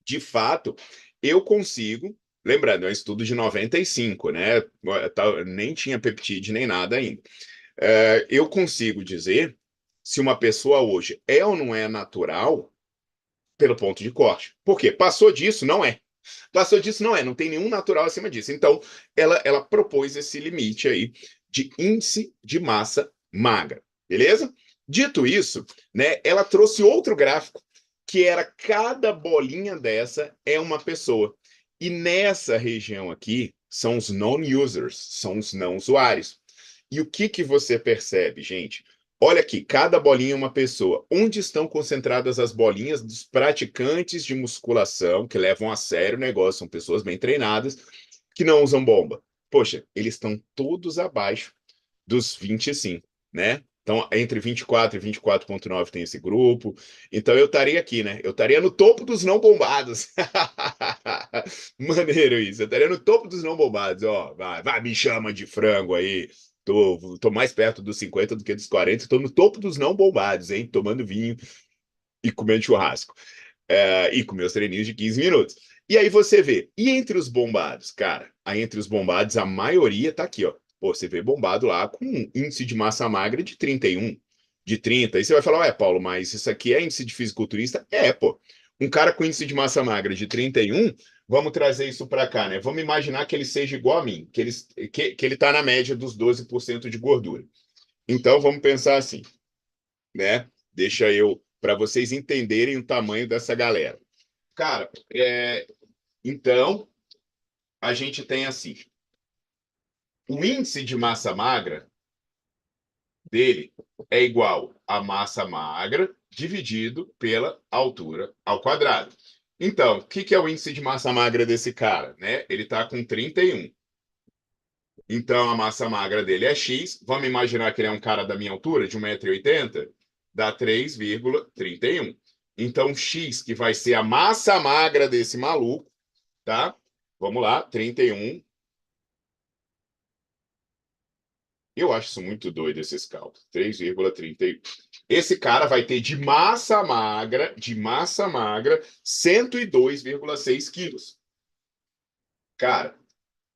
de fato, eu consigo. Lembrando, é um estudo de 95, né? Nem tinha peptide nem nada ainda. Eu consigo dizer se uma pessoa hoje é ou não é natural pelo ponto de corte. Por quê? Passou disso, não é. Passou disso, não é. Não tem nenhum natural acima disso. Então, ela propôs esse limite aí de índice de massa magra. Beleza? Dito isso, né, ela trouxe outro gráfico, que era cada bolinha dessa é uma pessoa. E nessa região aqui são os non-users, são os não usuários. E o que que você percebe, gente? Olha aqui, cada bolinha é uma pessoa. Onde estão concentradas as bolinhas dos praticantes de musculação, que levam a sério o negócio, são pessoas bem treinadas, que não usam bomba? Poxa, eles estão todos abaixo dos 25, né? Então, entre 24 e 24,9 tem esse grupo. Então, eu estaria aqui, né? Eu estaria no topo dos não bombados. Maneiro isso. Eu estaria no topo dos não bombados. Ó, vai, me chama de frango aí. Tô mais perto dos 50 do que dos 40. Tô no topo dos não bombados, hein? Tomando vinho e comendo churrasco. E com meus treininhos de 15 minutos. E aí você vê. E entre os bombados? Cara, aí entre os bombados, a maioria tá aqui, ó. Pô, você vê bombado lá com um índice de massa magra de 31, de 30. Aí você vai falar, ué, Paulo, mas isso aqui é índice de fisiculturista? É, pô. Um cara com índice de massa magra de 31, vamos trazer isso para cá, né? Vamos imaginar que ele seja igual a mim, que ele tá na média dos 12% de gordura. Então, vamos pensar assim, né? Deixa eu, para vocês entenderem o tamanho dessa galera. Cara, então, a gente tem assim, o índice de massa magra dele é igual a massa magra dividido pela altura ao quadrado. Então, o que é o índice de massa magra desse cara? Né? Ele está com 31. Então, a massa magra dele é X. Vamos imaginar que ele é um cara da minha altura, de 1,80 m, dá 3,31. Então, X, que vai ser a massa magra desse maluco, tá? Vamos lá, 31. Eu acho isso muito doido, esses cálculos. 3,31. Esse cara vai ter de massa magra, 102,6 quilos. Cara,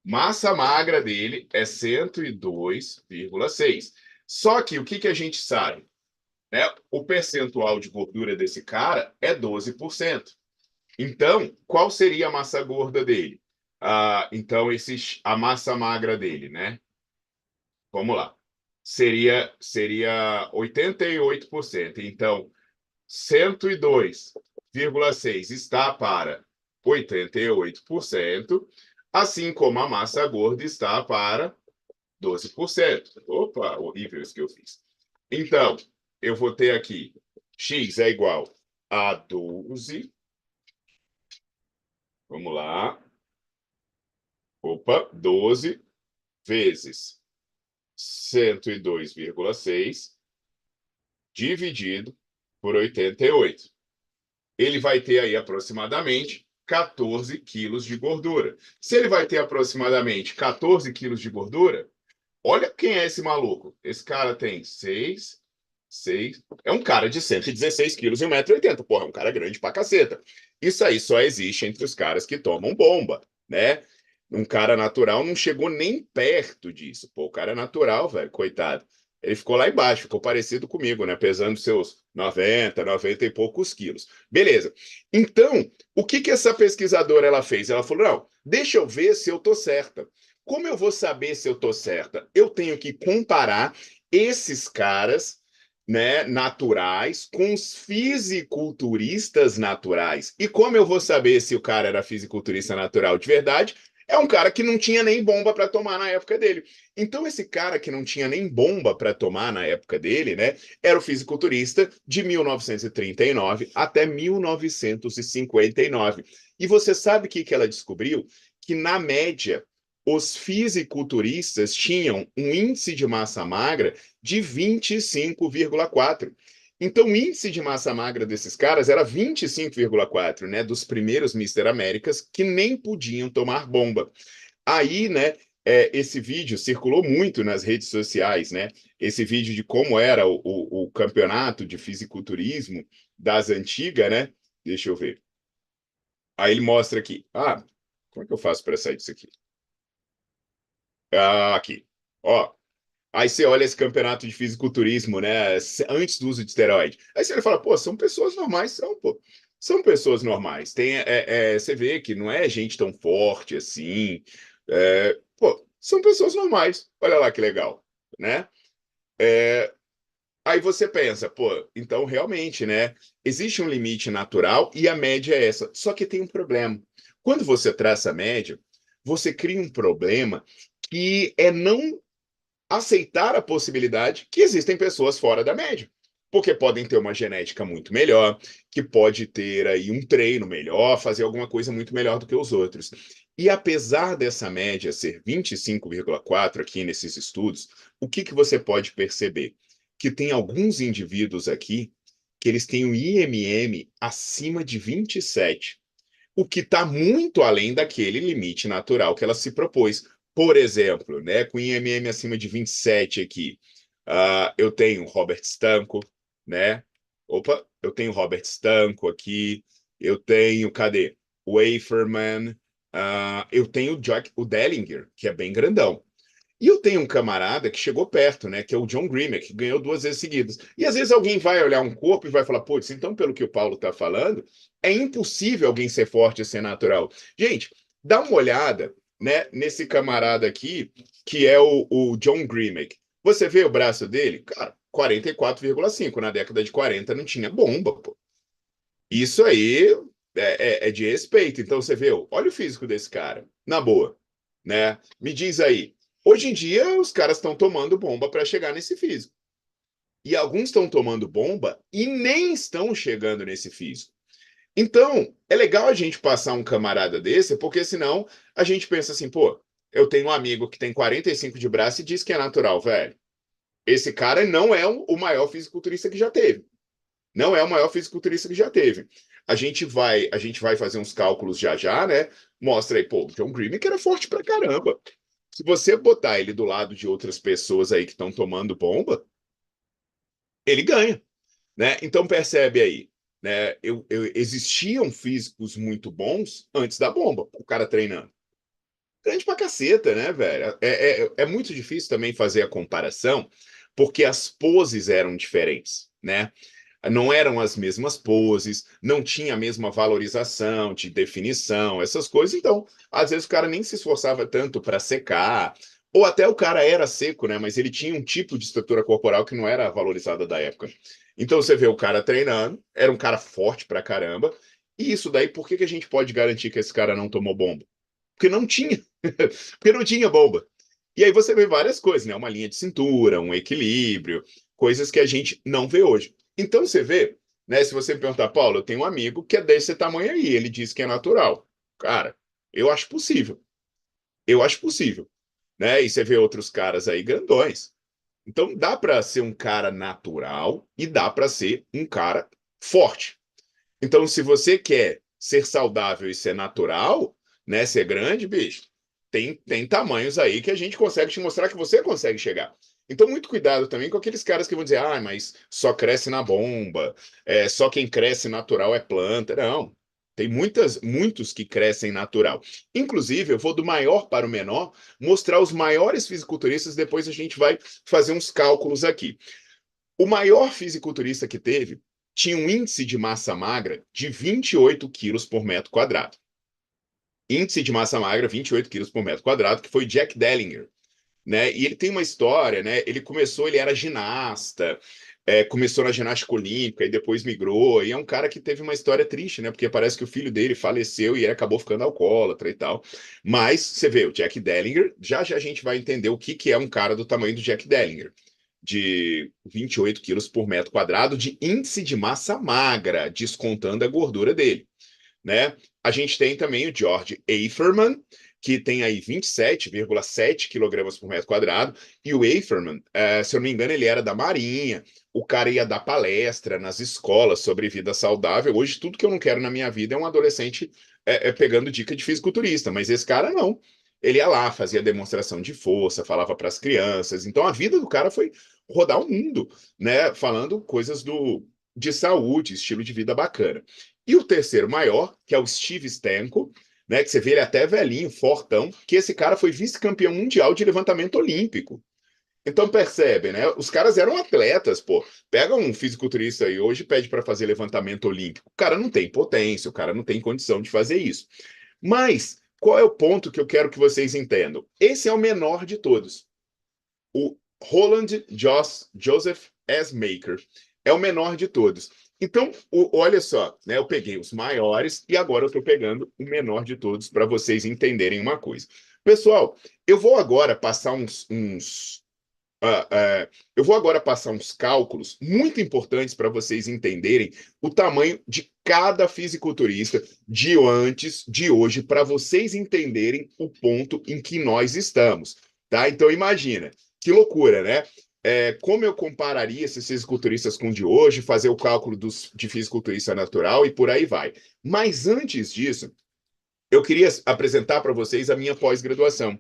massa magra dele é 102,6. Só que o que que a gente sabe? Né? O percentual de gordura desse cara é 12%. Então, qual seria a massa gorda dele? Então, a massa magra dele, né? Vamos lá. Seria 88%. Então, 102,6 está para 88%, assim como a massa gorda está para 12%. Opa, horrível isso que eu fiz. Então, eu vou ter aqui x é igual a 12. Vamos lá. Opa, 12 vezes 102,6 dividido por 88. Ele vai ter aí aproximadamente 14 quilos de gordura. Se ele vai ter aproximadamente 14 quilos de gordura, olha quem é esse maluco. Esse cara tem 6. É um cara de 116 quilos e 1,80 m. Porra, é um cara grande pra caceta. Isso aí só existe entre os caras que tomam bomba, né? Um cara natural não chegou nem perto disso. Pô, o cara é natural, velho, coitado. Ele ficou lá embaixo, ficou parecido comigo, né? Pesando seus 90 e poucos quilos. Beleza. Então, o que que essa pesquisadora ela fez? Ela falou: não, deixa eu ver se eu tô certa. Como eu vou saber se eu tô certa? Eu tenho que comparar esses caras, né, naturais com os fisiculturistas naturais. E como eu vou saber se o cara era fisiculturista natural de verdade? É um cara que não tinha nem bomba para tomar na época dele. Então, esse cara que não tinha nem bomba para tomar na época dele, né, era o fisiculturista de 1939 até 1959. E você sabe o que ela descobriu? Que, na média, os fisiculturistas tinham um índice de massa magra de 25,4. Então, o índice de massa magra desses caras era 25,4, né? Dos primeiros Mister Américas que nem podiam tomar bomba. Aí, né, esse vídeo circulou muito nas redes sociais, né? Esse vídeo de como era o campeonato de fisiculturismo das antigas, né? Deixa eu ver. Aí ele mostra aqui. Ah, como é que eu faço para sair disso aqui? Ah, aqui. Ó, aí você olha esse campeonato de fisiculturismo, né? Antes do uso de esteroide. Aí você fala, pô, são pessoas normais, são, pô. São pessoas normais. Você vê que não é gente tão forte assim. Pô, são pessoas normais. Olha lá que legal, né? É, aí você pensa, pô, então realmente, né? Existe um limite natural e a média é essa. Só que tem um problema. Quando você traça a média, você cria um problema que é não aceitar a possibilidade que existem pessoas fora da média. Porque podem ter uma genética muito melhor, que pode ter aí um treino melhor, fazer alguma coisa muito melhor do que os outros. E apesar dessa média ser 25,4 aqui nesses estudos, o que que você pode perceber? Que tem alguns indivíduos aqui que eles têm um IMM acima de 27, o que está muito além daquele limite natural que ela se propôs. Por exemplo, né, com IMM acima de 27 aqui, eu tenho Robert Stanko, né? Opa, eu tenho Robert Stanko aqui, eu tenho, cadê? Waferman, eu tenho o Dellinger, que é bem grandão. E eu tenho um camarada que chegou perto, né? Que é o John Grimek, que ganhou 2 vezes seguidas. E às vezes alguém vai olhar um corpo e vai falar, putz, então pelo que o Paulo está falando, é impossível alguém ser forte e ser natural. Gente, dá uma olhada, né, nesse camarada aqui, que é o John Grimek. Você vê o braço dele? Cara, 44,5. Na década de 40 não tinha bomba, pô. Isso aí é de respeito. Então você vê, olha o físico desse cara, na boa, né? Me diz aí, hoje em dia os caras estão tomando bomba para chegar nesse físico. E alguns estão tomando bomba e nem estão chegando nesse físico. Então, é legal a gente passar um camarada desse, porque senão a gente pensa assim, pô, eu tenho um amigo que tem 45 de braço e diz que é natural, velho. Esse cara não é o maior fisiculturista que já teve. Não é o maior fisiculturista que já teve. A gente vai fazer uns cálculos já já, né? Mostra aí, pô, o John Green que era forte pra caramba. Se você botar ele do lado de outras pessoas aí que estão tomando bomba, ele ganha, né? Então percebe aí, né? Existiam físicos muito bons antes da bomba, o cara treinando. Grande pra caceta, né, velho? É muito difícil também fazer a comparação, porque as poses eram diferentes, né? Não eram as mesmas poses, não tinha a mesma valorização de definição, essas coisas. Então, às vezes o cara nem se esforçava tanto para secar, ou até o cara era seco, né? Mas ele tinha um tipo de estrutura corporal que não era valorizada da época. Então você vê o cara treinando, era um cara forte pra caramba. E isso daí, por que que a gente pode garantir que esse cara não tomou bomba? Porque não tinha, porque não tinha bomba. E aí você vê várias coisas, né? Uma linha de cintura, um equilíbrio, coisas que a gente não vê hoje. Então você vê, né? Se você me perguntar, Paulo, eu tenho um amigo que é desse tamanho aí, ele diz que é natural. Cara, eu acho possível. Eu acho possível, né? E você vê outros caras aí grandões. Então dá para ser um cara natural e dá para ser um cara forte. Então, se você quer ser saudável e ser natural, né, ser grande, bicho, tem tamanhos aí que a gente consegue te mostrar que você consegue chegar. Então, muito cuidado também com aqueles caras que vão dizer, ah, mas só cresce na bomba, só quem cresce natural é planta. Não. Tem muitos que crescem natural. Inclusive, eu vou do maior para o menor, mostrar os maiores fisiculturistas, depois a gente vai fazer uns cálculos aqui. O maior fisiculturista que teve tinha um índice de massa magra de 28 quilos por metro quadrado. Índice de massa magra, 28 quilos por metro quadrado, que foi Jack Dellinger, né? E ele tem uma história, né? Ele era ginasta, começou na ginástica olímpica e depois migrou. E é um cara que teve uma história triste, né? Porque parece que o filho dele faleceu e ele acabou ficando alcoólatra e tal. Mas você vê, o Jack Dellinger, já já a gente vai entender o que que é um cara do tamanho do Jack Dellinger. De 28 quilos por metro quadrado de índice de massa magra, descontando a gordura dele, né? A gente tem também o George Aferman, que tem aí 27,7 quilogramas por metro quadrado, e o Aferman, se eu não me engano, ele era da Marinha, o cara ia dar palestra nas escolas sobre vida saudável. Hoje, tudo que eu não quero na minha vida é um adolescente pegando dica de fisiculturista, mas esse cara não. Ele ia lá, fazia demonstração de força, falava para as crianças. Então, a vida do cara foi rodar o mundo, né? Falando coisas de saúde, estilo de vida bacana. E o terceiro maior, que é o Steve Stanko, né, que você vê ele até velhinho, fortão, que esse cara foi vice-campeão mundial de levantamento olímpico. Então percebe, né? Os caras eram atletas, pô. Pega um fisiculturista aí hoje e pede para fazer levantamento olímpico. O cara não tem potência, o cara não tem condição de fazer isso. Mas qual é o ponto que eu quero que vocês entendam? Esse é o menor de todos. O Roland Joseph Esmaker é o menor de todos. Então, olha só, né? Eu peguei os maiores e agora eu estou pegando o menor de todos para vocês entenderem uma coisa. Pessoal, eu vou agora passar eu vou agora passar uns cálculos muito importantes para vocês entenderem o tamanho de cada fisiculturista de antes, de hoje, para vocês entenderem o ponto em que nós estamos, tá? Então imagina, que loucura, né? Como eu compararia esses fisiculturistas com o de hoje, fazer o cálculo de fisiculturista natural e por aí vai. Mas antes disso, eu queria apresentar para vocês a minha pós-graduação.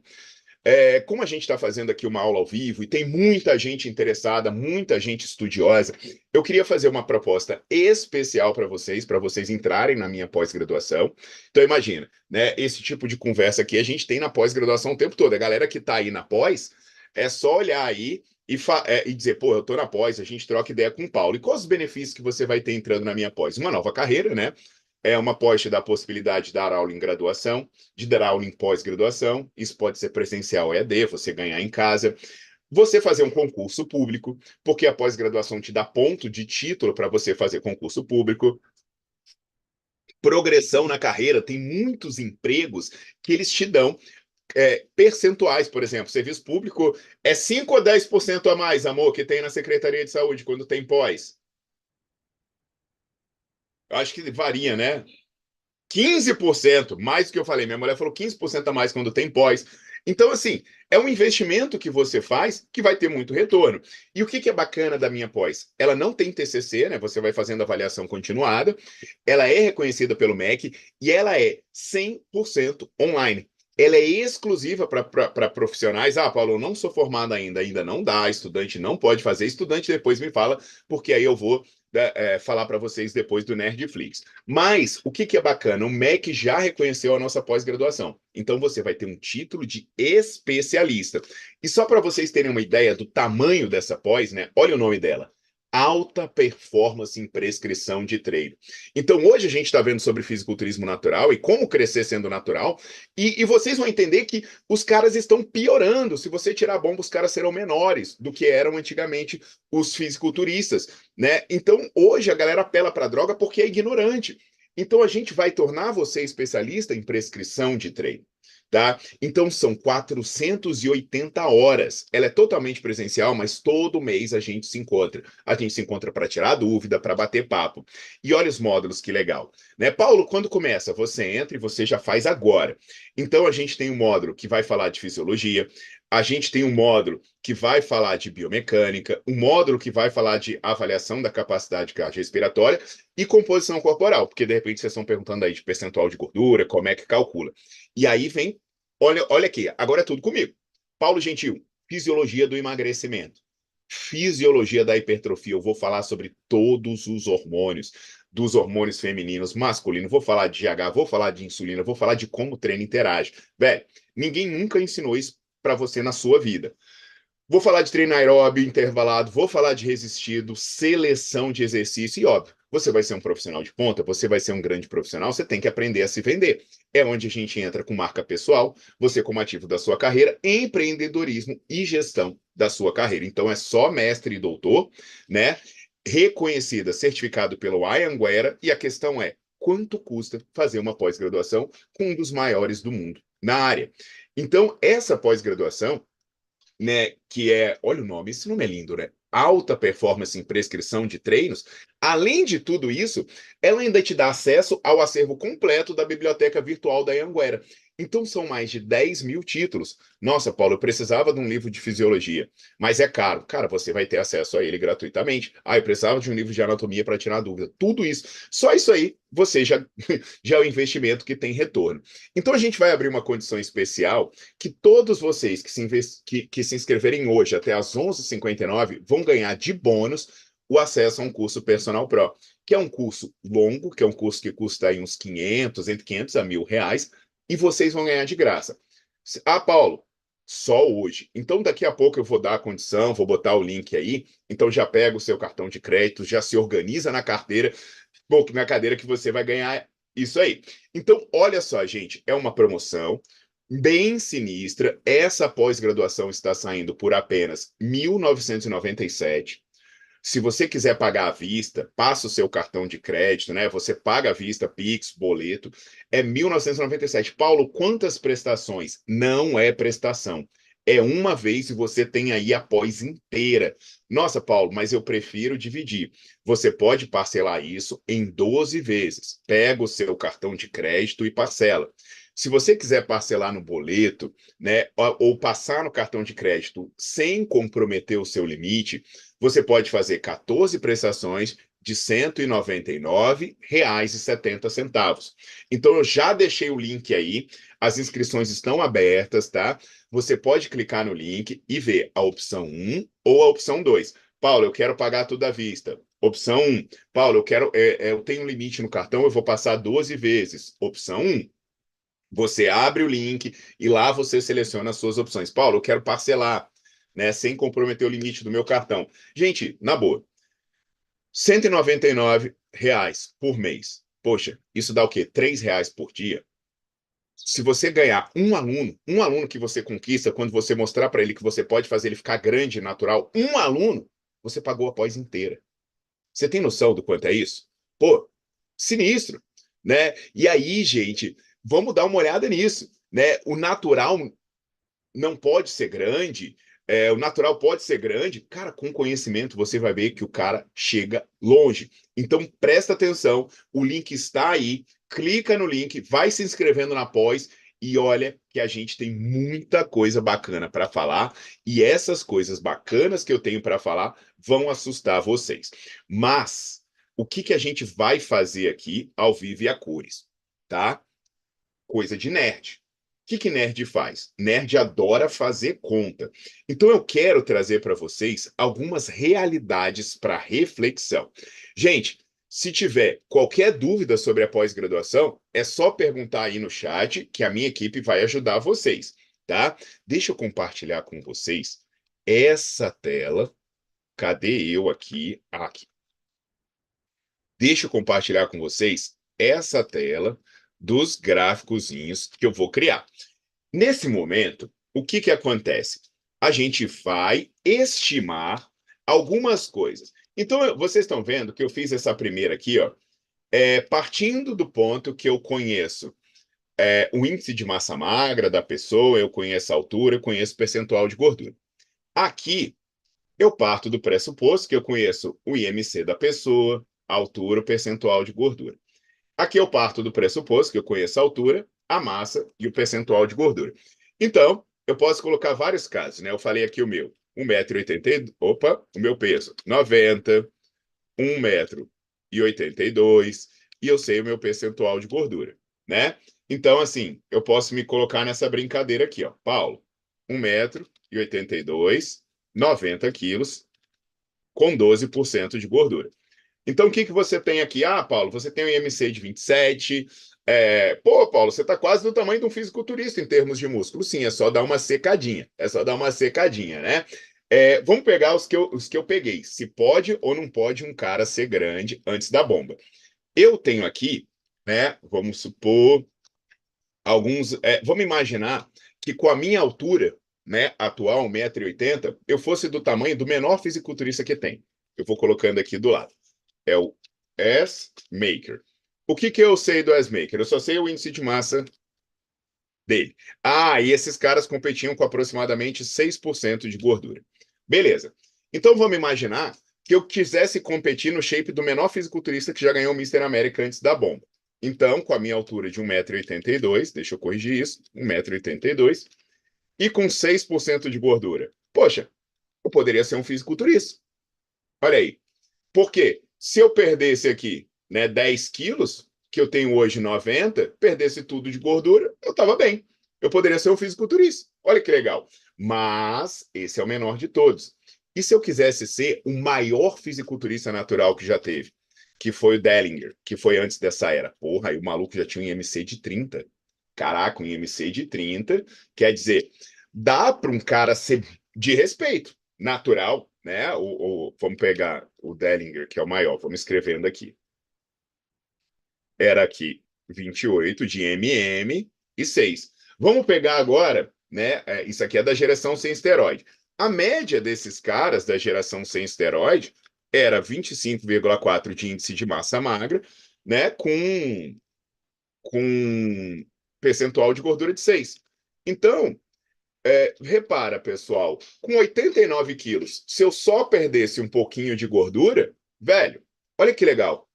Como a gente está fazendo aqui uma aula ao vivo e tem muita gente interessada, muita gente estudiosa, eu queria fazer uma proposta especial para vocês entrarem na minha pós-graduação. Então, imagina, né? Esse tipo de conversa aqui a gente tem na pós-graduação o tempo todo. A galera que está aí na pós, é só olhar aí e dizer, pô, eu estou na pós, a gente troca ideia com o Paulo. E quais os benefícios que você vai ter entrando na minha pós? Uma nova carreira, né? Uma pós te dá a possibilidade de dar aula em graduação, de dar aula em pós-graduação. Isso pode ser presencial ou EAD, você ganhar em casa. Você fazer um concurso público, porque a pós-graduação te dá ponto de título para você fazer concurso público. Progressão na carreira, tem muitos empregos que eles te dão percentuais, por exemplo. Serviço público é 5 ou 10% a mais, amor, que tem na Secretaria de Saúde quando tem pós. Acho que varia, né? 15%, mais do que eu falei. Minha mulher falou 15% a mais quando tem pós. Então, assim, é um investimento que você faz que vai ter muito retorno. E o que que é bacana da minha pós? Ela não tem TCC, né? Você vai fazendo avaliação continuada. Ela é reconhecida pelo MEC e ela é 100% online. Ela é exclusiva para profissionais. Ah, Paulo, eu não sou formado ainda, ainda não dá, estudante não pode fazer. Estudante depois me fala, porque aí eu vou falar para vocês depois do Nerdflix. Mas o que que é bacana? O MEC já reconheceu a nossa pós-graduação. Então você vai ter um título de especialista. E só para vocês terem uma ideia do tamanho dessa pós, né? Olha o nome dela. Alta performance em prescrição de treino. Então, hoje a gente está vendo sobre fisiculturismo natural e como crescer sendo natural, e vocês vão entender que os caras estão piorando. Se você tirar a bomba, os caras serão menores do que eram antigamente os fisiculturistas, né? Então, hoje a galera apela para droga porque é ignorante. Então, a gente vai tornar você especialista em prescrição de treino. Tá? Então são 480 horas. Ela é totalmente presencial, mas todo mês a gente se encontra. A gente se encontra para tirar dúvida, para bater papo. E olha os módulos, que legal. Né? Paulo, quando começa? Você entra e você já faz agora. Então a gente tem um módulo que vai falar de fisiologia, a gente tem um módulo que vai falar de biomecânica, um módulo que vai falar de avaliação da capacidade cardiorrespiratória e composição corporal, porque de repente vocês estão perguntando aí de percentual de gordura, como é que calcula. E aí vem, olha aqui, agora é tudo comigo. Paulo Gentil, fisiologia do emagrecimento, fisiologia da hipertrofia, eu vou falar sobre todos os hormônios, dos hormônios femininos, masculino, vou falar de GH, vou falar de insulina, vou falar de como o treino interage. Velho, ninguém nunca ensinou isso para você na sua vida. Vou falar de treino aeróbio intervalado, vou falar de resistido, seleção de exercício e, óbvio, você vai ser um profissional de ponta, você vai ser um grande profissional, você tem que aprender a se vender. É onde a gente entra com marca pessoal, você como ativo da sua carreira, empreendedorismo e gestão da sua carreira. Então é só mestre e doutor, né? Reconhecida, certificado pelo Anhanguera, e a questão é, quanto custa fazer uma pós-graduação com um dos maiores do mundo na área? Então, essa pós-graduação, né, que é, olha o nome, esse nome é lindo, né? Alta performance em prescrição de treinos. Além de tudo isso, ela ainda te dá acesso ao acervo completo da biblioteca virtual da Anhanguera. Então são mais de 10 mil títulos. Nossa, Paulo, eu precisava de um livro de fisiologia, mas é caro. Cara, você vai ter acesso a ele gratuitamente. Ah, eu precisava de um livro de anatomia para tirar dúvida. Tudo isso. Só isso aí, você já é o investimento que tem retorno. Então a gente vai abrir uma condição especial que todos vocês que se inscreverem hoje até às 11h59 vão ganhar de bônus o acesso a um curso Personal Pro, que é um curso longo, que é um curso que custa aí uns 500, entre 500 a 1.000 reais, e vocês vão ganhar de graça. Ah, Paulo, só hoje. Então daqui a pouco eu vou dar a condição, vou botar o link aí, então já pega o seu cartão de crédito, já se organiza na carteira, na cadeira que você vai ganhar isso aí. Então, olha só, gente, é uma promoção bem sinistra. Essa pós-graduação está saindo por apenas 1.997. Se você quiser pagar à vista, passa o seu cartão de crédito, né? Você paga à vista, Pix, boleto, é 1.997. Paulo, quantas prestações? Não é prestação. É uma vez e você tem aí a pós inteira. Nossa, Paulo, mas eu prefiro dividir. Você pode parcelar isso em 12 vezes. Pega o seu cartão de crédito e parcela. Se você quiser parcelar no boleto, né, ou passar no cartão de crédito sem comprometer o seu limite, você pode fazer 14 prestações de R$ 199,70. Então, eu já deixei o link aí, as inscrições estão abertas, tá? Você pode clicar no link e ver a opção 1 ou a opção 2. Paulo, eu quero pagar tudo à vista. Opção 1. Paulo, eu tenho um limite no cartão, eu vou passar 12 vezes. Opção 1. Você abre o link e lá você seleciona as suas opções. Paulo, eu quero parcelar, né, sem comprometer o limite do meu cartão. Gente, na boa, R$ 199 por mês. Poxa, isso dá o quê? R$ 3 por dia? Se você ganhar um aluno que você conquista, quando você mostrar para ele que você pode fazer ele ficar grande e natural, um aluno, você pagou a pós inteira. Você tem noção do quanto é isso? Pô, sinistro, né? E aí, gente, vamos dar uma olhada nisso, né? O natural não pode ser grande, o natural pode ser grande. Cara, com conhecimento você vai ver que o cara chega longe. Então presta atenção, o link está aí, clica no link, vai se inscrevendo na pós e olha que a gente tem muita coisa bacana para falar e essas coisas bacanas que eu tenho para falar vão assustar vocês. Mas o que que a gente vai fazer aqui ao vivo e a cores, tá? Coisa de nerd. O que que nerd faz? Nerd adora fazer conta. Então eu quero trazer para vocês algumas realidades para reflexão. Gente, se tiver qualquer dúvida sobre a pós-graduação, é só perguntar aí no chat que a minha equipe vai ajudar vocês, tá? Deixa eu compartilhar com vocês essa tela. Cadê eu aqui? Aqui. Deixa eu compartilhar com vocês essa tela dos gráficozinhos que eu vou criar. Nesse momento, o que que acontece? A gente vai estimar algumas coisas. Então, vocês estão vendo que eu fiz essa primeira aqui, ó, partindo do ponto que eu conheço o índice de massa magra da pessoa, eu conheço a altura, eu conheço o percentual de gordura. Aqui, eu parto do pressuposto que eu conheço o IMC da pessoa, a altura, o percentual de gordura. Aqui eu parto do pressuposto que eu conheço a altura, a massa e o percentual de gordura. Então, eu posso colocar vários casos, né? Eu falei aqui o meu, 1,80 m, opa, o meu peso, 90, 1,82 m, e eu sei o meu percentual de gordura, né? Então, assim, eu posso me colocar nessa brincadeira aqui, ó. Paulo, 1,82 m, 90 quilos, com 12% de gordura. Então, o que que você tem aqui? Ah, Paulo, você tem um IMC de 27. Pô, Paulo, você está quase do tamanho de um fisiculturista em termos de músculo. Sim, é só dar uma secadinha. É só dar uma secadinha, né? Vamos pegar os que eu peguei. Se pode ou não pode um cara ser grande antes da bomba. Eu tenho aqui, né? Vamos supor, alguns. Vamos imaginar que com a minha altura, né, atual, 1,80 m, eu fosse do tamanho do menor fisiculturista que tem. Eu vou colocando aqui do lado. É o S-Maker. O que que eu sei do S-Maker? Eu só sei o índice de massa dele. Ah, e esses caras competiam com aproximadamente 6% de gordura. Beleza. Então vamos imaginar que eu quisesse competir no shape do menor fisiculturista que já ganhou o Mister América antes da bomba. Então, com a minha altura de 1,82 m, deixa eu corrigir isso, 1,82 m, e com 6% de gordura. Poxa, eu poderia ser um fisiculturista. Olha aí. Por quê? Se eu perdesse aqui, né, 10 quilos, que eu tenho hoje 90, perdesse tudo de gordura, eu estava bem. Eu poderia ser um fisiculturista. Olha que legal. Mas esse é o menor de todos. E se eu quisesse ser o maior fisiculturista natural que já teve? Que foi o Dellinger, que foi antes dessa era. Porra, aí o maluco já tinha um IMC de 30. Caraca, um IMC de 30. Quer dizer, dá para um cara ser de respeito, natural, né? Vamos pegar o Dellinger, que é o maior, vamos escrevendo aqui. Era aqui 28 de MM e 6. Vamos pegar agora, né? Isso aqui é da geração sem esteroide. A média desses caras da geração sem esteroide era 25,4 de índice de massa magra, né? Com percentual de gordura de 6. Então, repara, pessoal, com 89 quilos, se eu só perdesse um pouquinho de gordura, velho, olha que legal.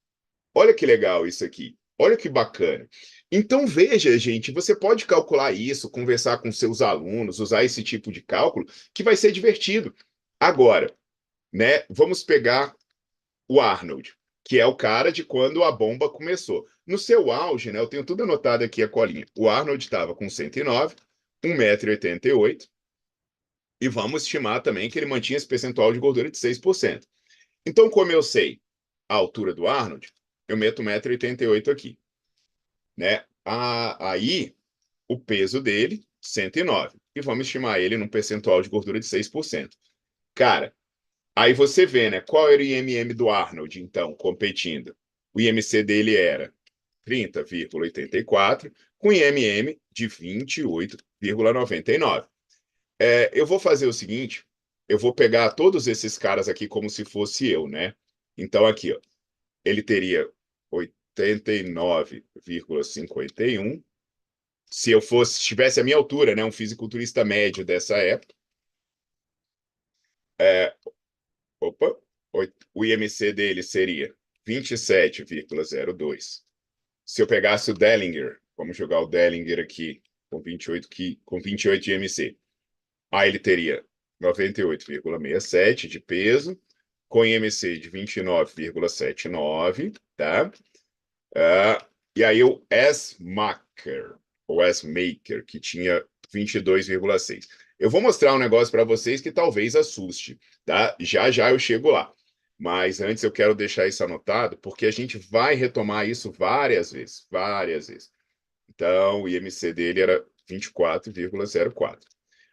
Olha que legal isso aqui. Olha que bacana. Então, veja, gente, você pode calcular isso, conversar com seus alunos, usar esse tipo de cálculo, que vai ser divertido. Agora, né, vamos pegar o Arnold, que é o cara de quando a bomba começou. No seu auge, né, eu tenho tudo anotado aqui a colinha. O Arnold estava com 109, 1,88 m, e vamos estimar também que ele mantinha esse percentual de gordura de 6%. Então, como eu sei a altura do Arnold, eu meto 1,88 m aqui, né? Aí, o peso dele, 109. E vamos estimar ele num percentual de gordura de 6%. Cara, aí você vê, né? Qual era o IMM do Arnold, então, competindo? O IMC dele era 30,84, com IMM de 28,99. Eu vou fazer o seguinte, eu vou pegar todos esses caras aqui como se fosse eu, né? Então, aqui, ó, ele teria 89,51. Se eu tivesse a minha altura, né, um fisiculturista médio dessa época, é, opa, o IMC dele seria 27,02. Se eu pegasse o Dellinger, vamos jogar o Dellinger aqui com 28 de IMC, aí ele teria 98,67 de peso, com IMC de 29,79, tá? E aí o S-Maker, o S-Maker, que tinha 22,6. Eu vou mostrar um negócio para vocês que talvez assuste, tá? Já já eu chego lá. Mas antes eu quero deixar isso anotado, porque a gente vai retomar isso várias vezes, várias vezes. Então, o IMC dele era 24,04.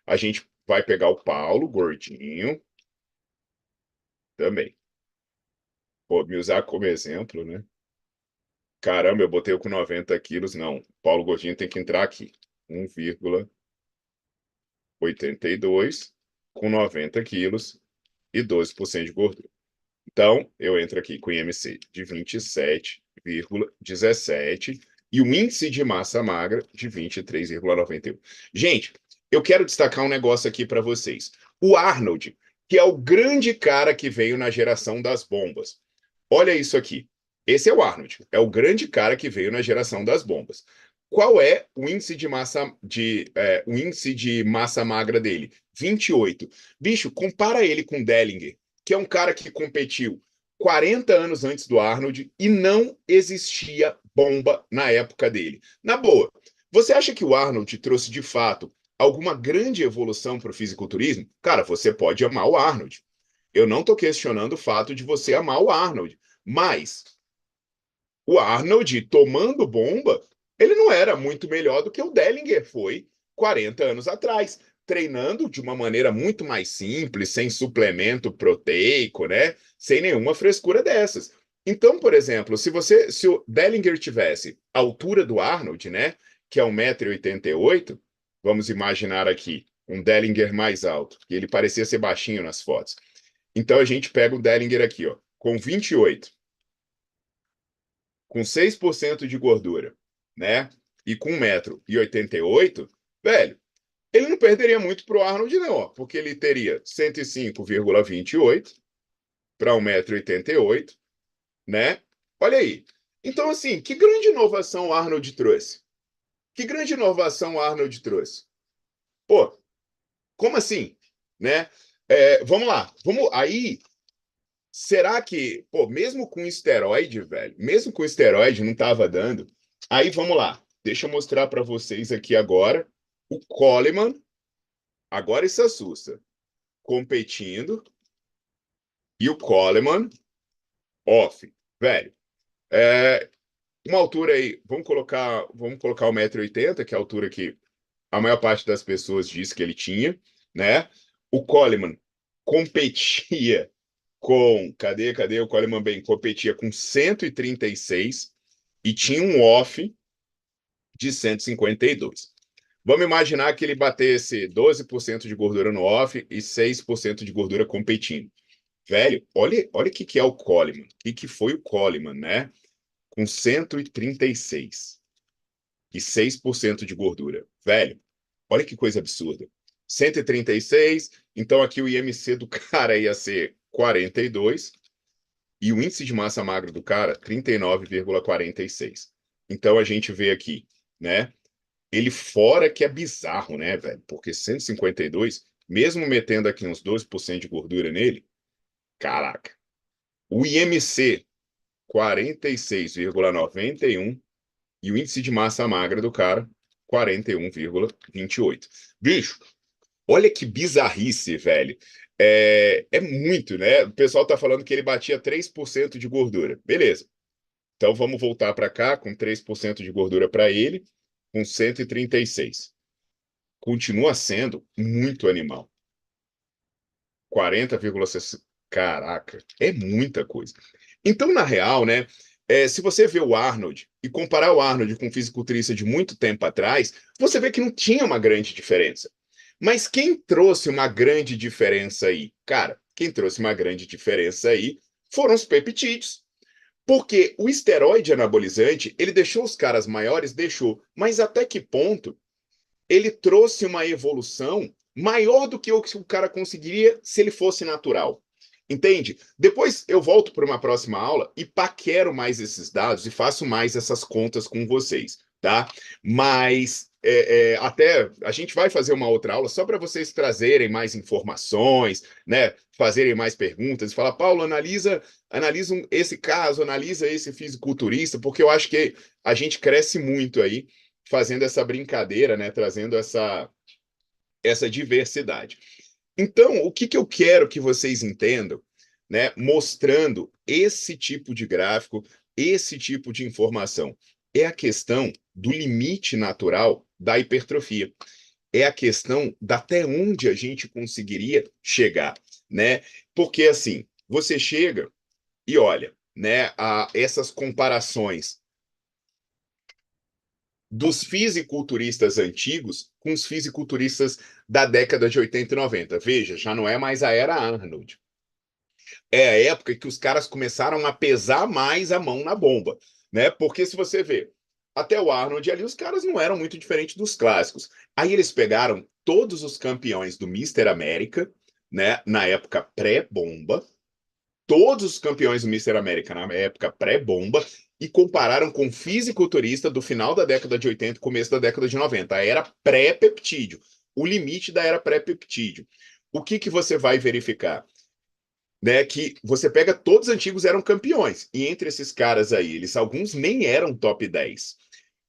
A gente vai pegar o Paulo, gordinho, também. Pô, me usar como exemplo, né? Caramba, eu botei o com 90 quilos. Não, Paulo Gordinho tem que entrar aqui. 1,82 com 90 quilos e 12% de gordura. Então, eu entro aqui com IMC de 27,17 e o índice de massa magra de 23,91. Gente, eu quero destacar um negócio aqui para vocês. O Arnold, que é o grande cara que veio na geração das bombas. Olha isso aqui. Esse é o Arnold, é o grande cara que veio na geração das bombas. Qual é o índice de massa magra dele? 28. Bicho, compara ele com Dellinger, que é um cara que competiu 40 anos antes do Arnold e não existia bomba na época dele. Na boa, você acha que o Arnold trouxe de fato alguma grande evolução para o fisiculturismo? Cara, você pode amar o Arnold. Eu não estou questionando o fato de você amar o Arnold, Mas o Arnold, tomando bomba, ele não era muito melhor do que o Dellinger foi 40 anos atrás, treinando de uma maneira muito mais simples, sem suplemento proteico, né? Sem nenhuma frescura dessas. Então, por exemplo, se o Dellinger tivesse a altura do Arnold, né, que é 1,88 m, vamos imaginar aqui um Dellinger mais alto, que ele parecia ser baixinho nas fotos. Então a gente pega o Dellinger aqui, ó, com 28, com 6% de gordura, né? E com 1,88 m, velho, ele não perderia muito pro Arnold, não, ó, porque ele teria 105,28 para 1,88 m, né? Olha aí. Então, assim, que grande inovação o Arnold trouxe? Que grande inovação o Arnold trouxe? Pô, como assim? Né? Vamos lá. Vamos aí. Será que, pô, mesmo com esteroide, velho, mesmo com esteroide não estava dando? Aí vamos lá. Deixa eu mostrar para vocês aqui agora o Coleman. Agora isso assusta. Competindo e o Coleman off. Velho, é, uma altura aí, vamos colocar 1,80 m, que é a altura que a maior parte das pessoas diz que ele tinha, né? O Coleman competia cadê o Coleman bem? Competia com 136 e tinha um off de 152. Vamos imaginar que ele batesse 12% de gordura no off e 6% de gordura competindo. Velho, olha o que é o Coleman. O que foi o Coleman, né? Com 136 e 6% de gordura. Velho, olha que coisa absurda. 136, então aqui o IMC do cara ia ser 42 e o índice de massa magra do cara, 39,46. Então a gente vê aqui, né? Ele fora que é bizarro, né, velho? Porque 152, mesmo metendo aqui uns 12% de gordura nele, caraca. O IMC, 46,91 e o índice de massa magra do cara, 41,28. Bicho, olha que bizarrice, velho. É muito, né? O pessoal tá falando que ele batia 3% de gordura. Beleza. Então vamos voltar para cá com 3% de gordura para ele, com 136. Continua sendo muito animal. 40,60. Caraca, é muita coisa. Então, na real, né? Se você vê o Arnold e comparar o Arnold com o fisiculturista de muito tempo atrás, você vê que não tinha uma grande diferença. Mas quem trouxe uma grande diferença aí? Cara, quem trouxe uma grande diferença aí foram os peptídeos. Porque o esteroide anabolizante, ele deixou os caras maiores, deixou, mas até que ponto ele trouxe uma evolução maior do que o cara conseguiria se ele fosse natural? Entende? Depois eu volto para uma próxima aula e paquero mais esses dados e faço mais essas contas com vocês, tá? Mas até a gente vai fazer uma outra aula só para vocês trazerem mais informações, né? Fazerem mais perguntas, falar, Paulo, analisa esse caso, analisa esse fisiculturista, porque eu acho que a gente cresce muito aí fazendo essa brincadeira, né? Trazendo essa diversidade. Então, o que eu quero que vocês entendam, né, mostrando esse tipo de gráfico, esse tipo de informação, é a questão do limite natural da hipertrofia. É a questão de até onde a gente conseguiria chegar, né? Porque assim, você chega e olha, né, essas comparações dos fisiculturistas antigos com os fisiculturistas da década de 80 e 90. Veja, já não é mais a era Arnold. É a época que os caras começaram a pesar mais a mão na bomba, né? Porque se você vê, até o Arnold ali, os caras não eram muito diferentes dos clássicos. Aí eles pegaram todos os campeões do Mister América, né, na época pré-bomba, todos os campeões do Mister América na época pré-bomba e compararam com o fisiculturista do final da década de 80 e começo da década de 90, a era pré-peptídeo, o limite da era pré-peptídeo. O que você vai verificar? Né, que você pega todos os antigos eram campeões, e entre esses caras aí, eles alguns nem eram top 10.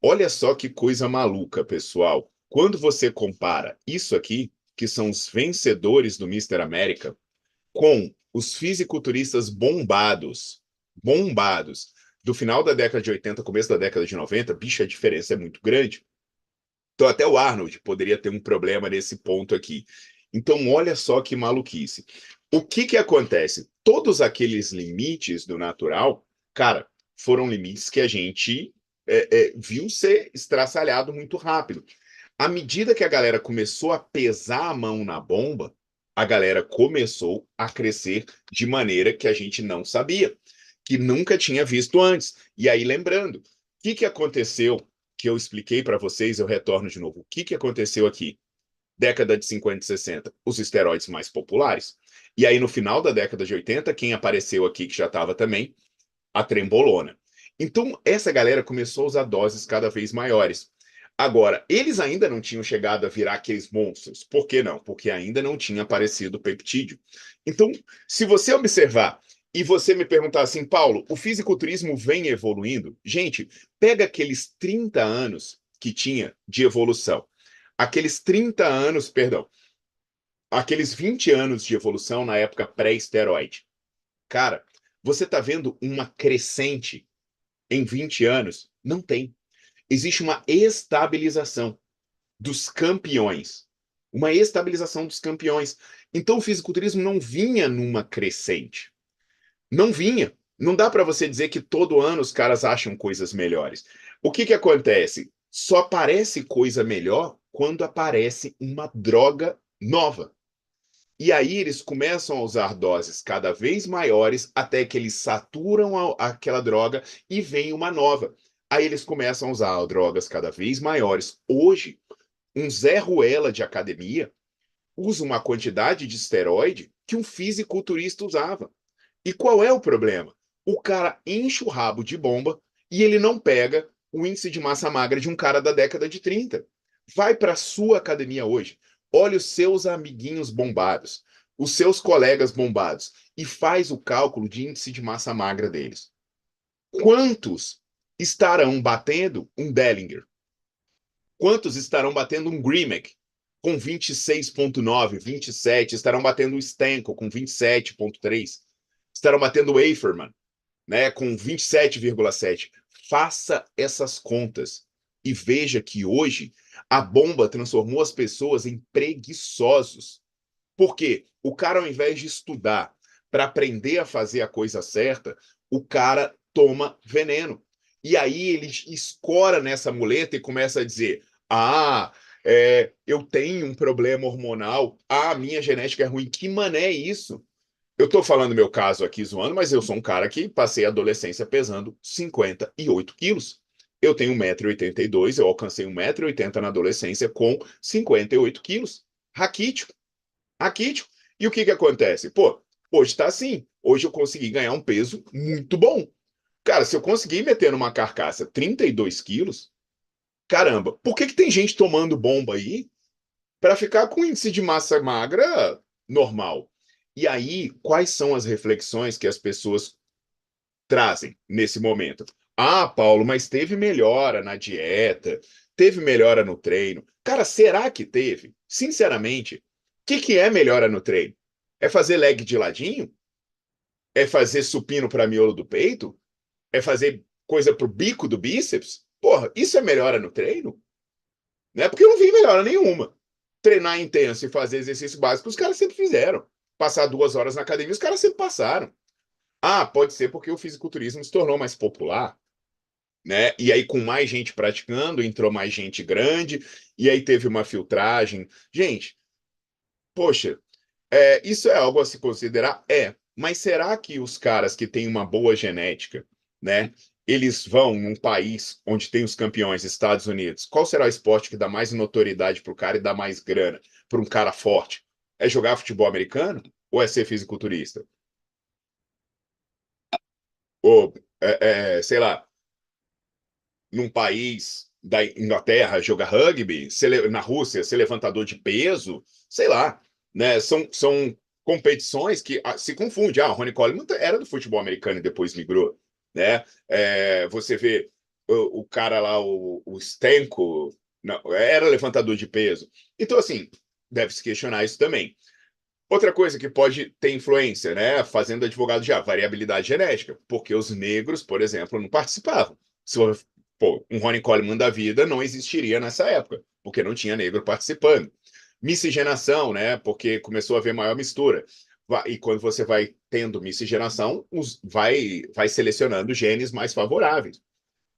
Olha só que coisa maluca, pessoal. Quando você compara isso aqui, que são os vencedores do Mister América, com os fisiculturistas bombados bombados do final da década de 80, começo da década de 90, bicho, a diferença é muito grande. Então, até o Arnold poderia ter um problema nesse ponto aqui. Então, olha só que maluquice. O que que acontece? Todos aqueles limites do natural, cara, foram limites que a gente viu ser estraçalhado muito rápido. À medida que a galera começou a pesar a mão na bomba, a galera começou a crescer de maneira que a gente não sabia, que nunca tinha visto antes. E aí, lembrando, o que que aconteceu que eu expliquei para vocês, eu retorno de novo. O que que aconteceu aqui? Década de 50 e 60, os esteroides mais populares. E aí, no final da década de 80, quem apareceu aqui, que já estava também, a trembolona. Então, essa galera começou a usar doses cada vez maiores. Agora, eles ainda não tinham chegado a virar aqueles monstros. Por que não? Porque ainda não tinha aparecido o peptídeo. Então, se você observar e você me perguntar assim, Paulo, o fisiculturismo vem evoluindo? Gente, pega aqueles 30 anos que tinha de evolução. Aqueles 30 anos, perdão, aqueles 20 anos de evolução na época pré-esteroide. Cara, você está vendo uma crescente em 20 anos? Não tem. Existe uma estabilização dos campeões. Uma estabilização dos campeões. Então o fisiculturismo não vinha numa crescente. Não vinha. Não dá para você dizer que todo ano os caras acham coisas melhores. O que que acontece? Só aparece coisa melhor quando aparece uma droga nova. E aí eles começam a usar doses cada vez maiores até que eles saturam aquela droga e vem uma nova. Aí eles começam a usar drogas cada vez maiores. Hoje, um Zé Ruela de academia usa uma quantidade de esteroide que um fisiculturista usava. E qual é o problema? O cara enche o rabo de bomba e ele não pega o índice de massa magra de um cara da década de 30. Vai para a sua academia hoje, olha os seus amiguinhos bombados, os seus colegas bombados e faz o cálculo de índice de massa magra deles. Quantos estarão batendo um Dellinger? Quantos estarão batendo um Grimek com 26,9, 27? Estarão batendo o Stenko com 27,3? Estarão batendo o Waferman, né, com 27,7. Faça essas contas e veja que hoje a bomba transformou as pessoas em preguiçosos. Por quê? O cara, ao invés de estudar para aprender a fazer a coisa certa, o cara toma veneno. E aí ele escora nessa muleta e começa a dizer: Ah, eu tenho um problema hormonal. Ah, minha genética é ruim. Que mané é isso? Eu estou falando meu caso aqui zoando, mas eu sou um cara que passei a adolescência pesando 58 quilos. Eu tenho 1,82 m, eu alcancei 1,80 m na adolescência com 58 quilos. Raquítico, raquítico. E o que que acontece? Pô, hoje está assim. Hoje eu consegui ganhar um peso muito bom. Cara, se eu conseguir meter numa carcaça 32 quilos, caramba, por que que tem gente tomando bomba aí para ficar com índice de massa magra normal? E aí, quais são as reflexões que as pessoas trazem nesse momento? Ah, Paulo, mas teve melhora na dieta, teve melhora no treino. Cara, será que teve? Sinceramente, o que é melhora no treino? É fazer leg de ladinho? É fazer supino para miolo do peito? É fazer coisa pro bico do bíceps? Porra, isso é melhora no treino? Né? Porque eu não vi melhora nenhuma. Treinar intenso e fazer exercício básico, os caras sempre fizeram. Passar 2 horas na academia, os caras sempre passaram. Ah, pode ser porque o fisiculturismo se tornou mais popular, né? E aí, com mais gente praticando, entrou mais gente grande, e aí teve uma filtragem. Gente, poxa, isso é algo a se considerar? É. Mas será que os caras que têm uma boa genética, né? Eles vão num país onde tem os campeões, Estados Unidos. Qual será o esporte que dá mais notoriedade para o cara e dá mais grana para um cara forte? É jogar futebol americano ou é ser fisiculturista? Ou, sei lá, num país da Inglaterra jogar rugby, na Rússia ser levantador de peso, sei lá, né? São competições que se confunde. Ah, o Ronnie Coleman era do futebol americano e depois migrou, né? Você vê o cara lá, o Stenko, não, era levantador de peso. Então, assim, deve se questionar isso também. Outra coisa que pode ter influência, né? Fazendo advogado já, variabilidade genética, porque os negros, por exemplo, não participavam. Se, pô, um Ronnie Coleman da vida não existiria nessa época, porque não tinha negro participando. Miscigenação, né? Porque começou a haver maior mistura. E quando você vai tendo miscigenação, vai selecionando genes mais favoráveis.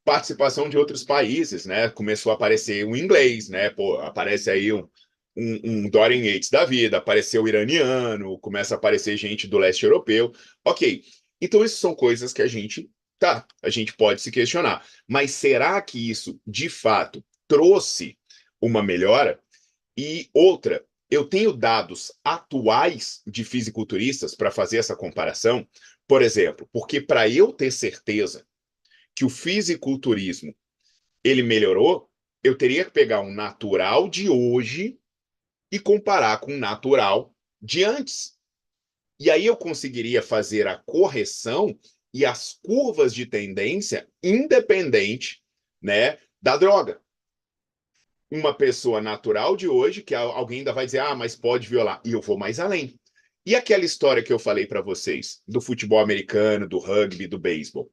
Participação de outros países, né? Começou a aparecer o inglês, né? Pô, aparece aí um Dorian Yates da vida, apareceu o iraniano, começa a aparecer gente do leste europeu. Ok, então isso são coisas que a gente pode se questionar. Mas será que isso, de fato, trouxe uma melhora? E outra, eu tenho dados atuais de fisiculturistas para fazer essa comparação, por exemplo, porque para eu ter certeza que o fisiculturismo ele melhorou, eu teria que pegar um natural de hoje e comparar com o natural de antes. E aí eu conseguiria fazer a correção e as curvas de tendência independente, né, da droga. Uma pessoa natural de hoje, que alguém ainda vai dizer, ah, mas pode violar. E eu vou mais além. E aquela história que eu falei para vocês, do futebol americano, do rugby, do beisebol?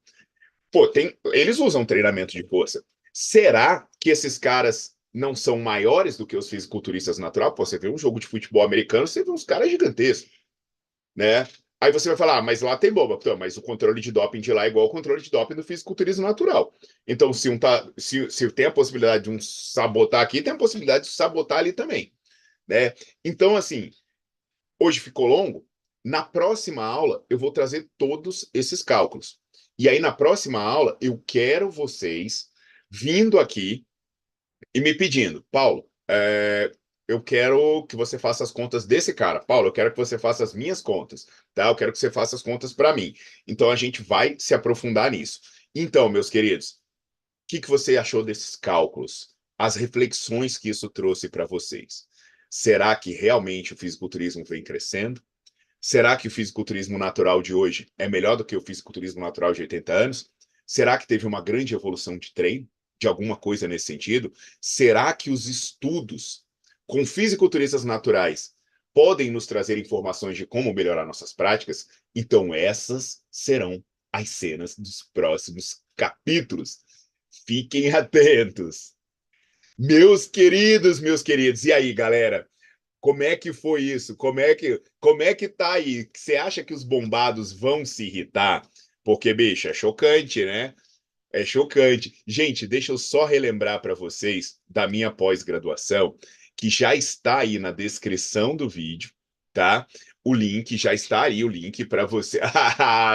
Pô, eles usam treinamento de força. Será que esses caras não são maiores do que os fisiculturistas natural? Pô, você vê um jogo de futebol americano, você vê uns caras gigantescos, né? Aí você vai falar, ah, mas lá tem bomba. Então, mas o controle de doping de lá é igual ao controle de doping do fisiculturismo natural. Então, se tem a possibilidade de um sabotar aqui, tem a possibilidade de sabotar ali também, né? Então, assim, hoje ficou longo. Na próxima aula, eu vou trazer todos esses cálculos. E aí, na próxima aula, eu quero vocês vindo aqui e me pedindo, Paulo, eu quero que você faça as contas desse cara. Paulo, eu quero que você faça as minhas contas, tá? Eu quero que você faça as contas para mim. Então, a gente vai se aprofundar nisso. Então, meus queridos, o que você achou desses cálculos? As reflexões que isso trouxe para vocês? Será que realmente o fisiculturismo vem crescendo? Será que o fisiculturismo natural de hoje é melhor do que o fisiculturismo natural de 80 anos? Será que teve uma grande evolução de treino, de alguma coisa nesse sentido? Será que os estudos com fisiculturistas naturais podem nos trazer informações de como melhorar nossas práticas? Então, essas serão as cenas dos próximos capítulos. Fiquem atentos. Meus queridos, e aí, galera? Como é que foi isso? Como é que tá aí? Você acha que os bombados vão se irritar? Porque, bicho, é chocante, né? É chocante. Gente, deixa eu só relembrar para vocês da minha pós-graduação, que já está aí na descrição do vídeo, tá? O link já está aí, o link para você.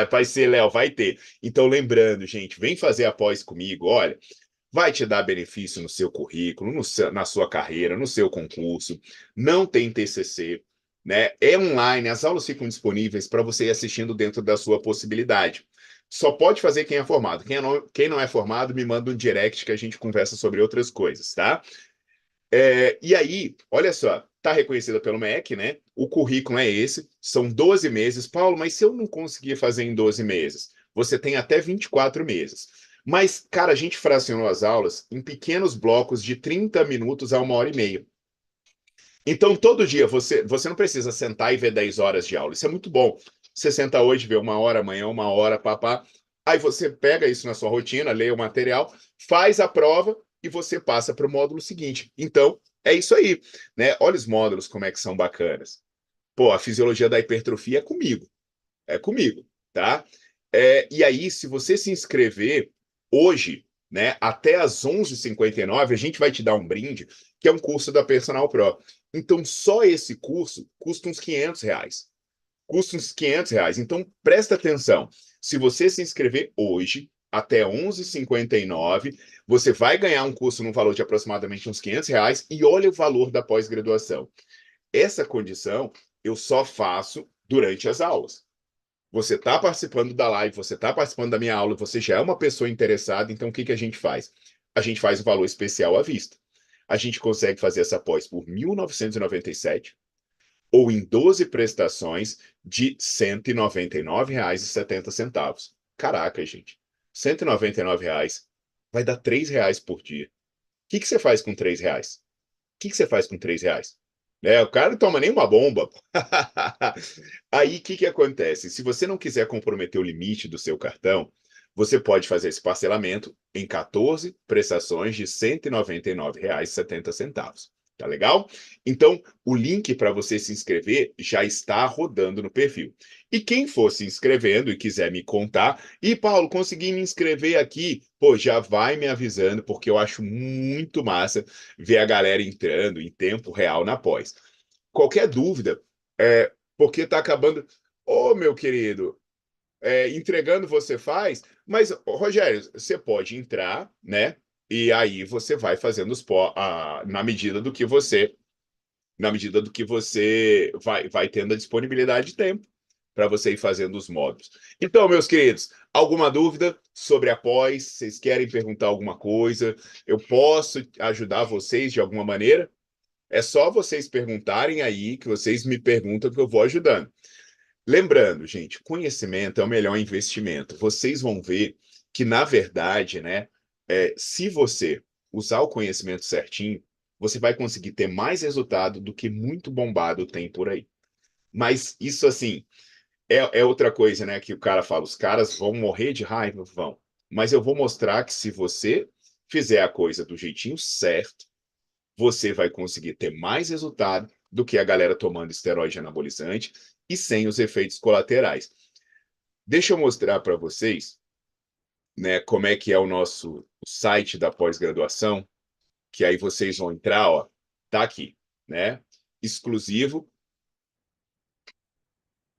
Vai ser, Léo, vai ter. Então, lembrando, gente, vem fazer a pós comigo. Olha, vai te dar benefício no seu currículo, na sua carreira, no seu concurso. Não tem TCC, né? É online, as aulas ficam disponíveis para você ir assistindo dentro da sua possibilidade. Só pode fazer quem é formado. Quem não é formado, me manda um direct que a gente conversa sobre outras coisas, tá? E aí, olha só, tá reconhecida pelo MEC, né? O currículo é esse, são 12 meses. Paulo, mas se eu não conseguir fazer em 12 meses? Você tem até 24 meses. Mas, cara, a gente fracionou as aulas em pequenos blocos de 30 minutos a 1 hora e meia. Então, todo dia, você não precisa sentar e ver 10 horas de aula. Isso é muito bom. Você senta hoje, vê 1 hora, amanhã 1 hora, papá. Aí você pega isso na sua rotina, lê o material, faz a prova e você passa para o módulo seguinte. Então, é isso aí, né? Olha os módulos como é que são bacanas. Pô, a fisiologia da hipertrofia é comigo, tá? E aí, se você se inscrever hoje, né, até às 11h59, a gente vai te dar um brinde, que é um curso da Personal Pro. Então, só esse curso custa uns R$ 500. Custa uns R$ 500. Então, presta atenção. Se você se inscrever hoje, até 11h59, você vai ganhar um curso no valor de aproximadamente uns R$ 500 e olha o valor da pós-graduação. Essa condição eu só faço durante as aulas. Você está participando da live, você está participando da minha aula, você já é uma pessoa interessada, então o que que a gente faz? A gente faz o valor especial à vista. A gente consegue fazer essa pós por 1.997 ou em 12 prestações de R$ 199,70. Caraca, gente. R$ 199 vai dar R$ 3 por dia. O que que você faz com R$ 3? O que que você faz com R$ 3? né? O cara não toma nenhuma bomba. Aí, o que que acontece? Se você não quiser comprometer o limite do seu cartão, você pode fazer esse parcelamento em 14 prestações de R$ 199,70. Tá legal? Então, o link para você se inscrever já está rodando no perfil. E quem for se inscrevendo e quiser me contar, e Paulo, consegui me inscrever aqui, pô, já vai me avisando, porque eu acho muito massa ver a galera entrando em tempo real na pós. Qualquer dúvida, porque está acabando. Ô, meu querido, entregando você faz, mas, Rogério, você pode entrar, né? E aí você vai fazendo na medida do que você vai tendo a disponibilidade de tempo para você ir fazendo os módulos. Então, meus queridos, alguma dúvida sobre a pós? Vocês querem perguntar alguma coisa? Eu posso ajudar vocês de alguma maneira? É só vocês perguntarem aí, que vocês me perguntam que eu vou ajudando. Lembrando, gente, conhecimento é o melhor investimento. Vocês vão ver que, na verdade, né, se você usar o conhecimento certinho, você vai conseguir ter mais resultado do que muito bombado tem por aí. Mas isso, assim, é outra coisa, né, que o cara fala, os caras vão morrer de raiva? Vão. Mas eu vou mostrar que se você fizer a coisa do jeitinho certo, você vai conseguir ter mais resultado do que a galera tomando esteroide anabolizante e sem os efeitos colaterais. Deixa eu mostrar para vocês, né, como é que é o nosso site da pós-graduação, que aí vocês vão entrar, ó, tá aqui, né? Exclusivo,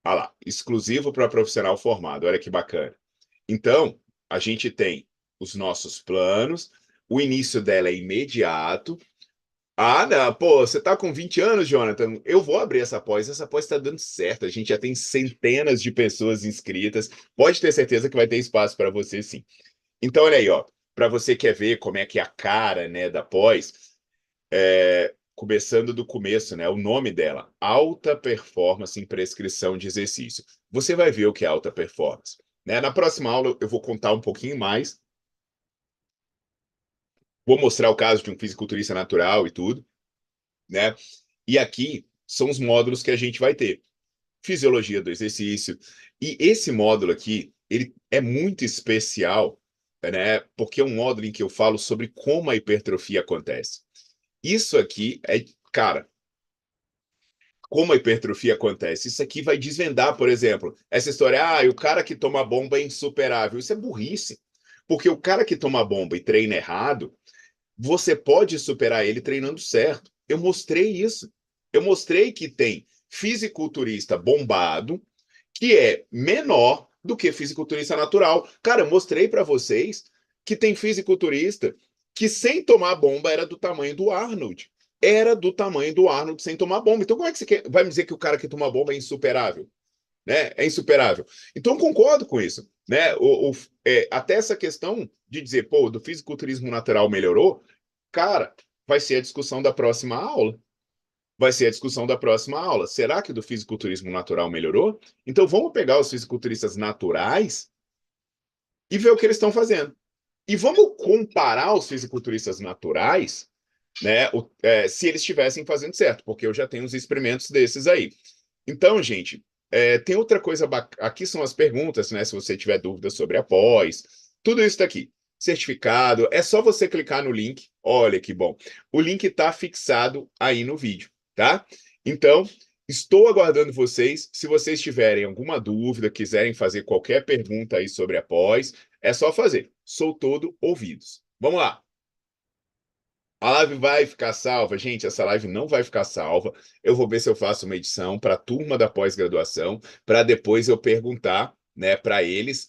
ah lá, exclusivo para profissional formado. Olha que bacana. Então, a gente tem os nossos planos, o início dela é imediato. Ah, não, pô, você tá com 20 anos, Jonathan. Eu vou abrir essa pós tá dando certo. A gente já tem centenas de pessoas inscritas. Pode ter certeza que vai ter espaço para você, sim. Então, olha aí, ó, para você quer ver como é que é a cara, né, da pós, começando do começo, né, o nome dela, Alta Performance em Prescrição de Exercício. Você vai ver o que é alta performance, né? Na próxima aula eu vou contar um pouquinho mais, vou mostrar o caso de um fisiculturista natural e tudo, né? E aqui são os módulos que a gente vai ter. Fisiologia do exercício. E esse módulo aqui, ele é muito especial, né? Porque é um módulo em que eu falo sobre como a hipertrofia acontece. Isso aqui cara, como a hipertrofia acontece. Isso aqui vai desvendar, por exemplo, essa história, o cara que toma bomba é insuperável. Isso é burrice. Porque o cara que toma bomba e treina errado, você pode superar ele treinando certo. Eu mostrei isso. Eu mostrei que tem fisiculturista bombado que é menor do que fisiculturista natural. Cara, eu mostrei para vocês que tem fisiculturista que sem tomar bomba era do tamanho do Arnold. Era do tamanho do Arnold sem tomar bomba. Então, como é que você vai me dizer que o cara que toma bomba é insuperável? Né? É insuperável. Então, concordo com isso. Né? Até essa questão de dizer, pô, do fisiculturismo natural melhorou, cara, vai ser a discussão da próxima aula. Vai ser a discussão da próxima aula. Será que do fisiculturismo natural melhorou? Então vamos pegar os fisiculturistas naturais e ver o que eles estão fazendo. E vamos comparar os fisiculturistas naturais, né, se eles estivessem fazendo certo, porque eu já tenho uns experimentos desses aí. Então, gente, tem outra coisa bacana. Aqui são as perguntas, né? Se você tiver dúvidas sobre a pós, tudo isso está aqui. Certificado, é só você clicar no link. Olha que bom. O link está fixado aí no vídeo, tá? Então, estou aguardando vocês. Se vocês tiverem alguma dúvida, quiserem fazer qualquer pergunta aí sobre a pós, é só fazer. Sou todo ouvidos. Vamos lá. A live vai ficar salva? Gente, essa live não vai ficar salva. Eu vou ver se eu faço uma edição para a turma da pós-graduação, para depois eu perguntar, né, para eles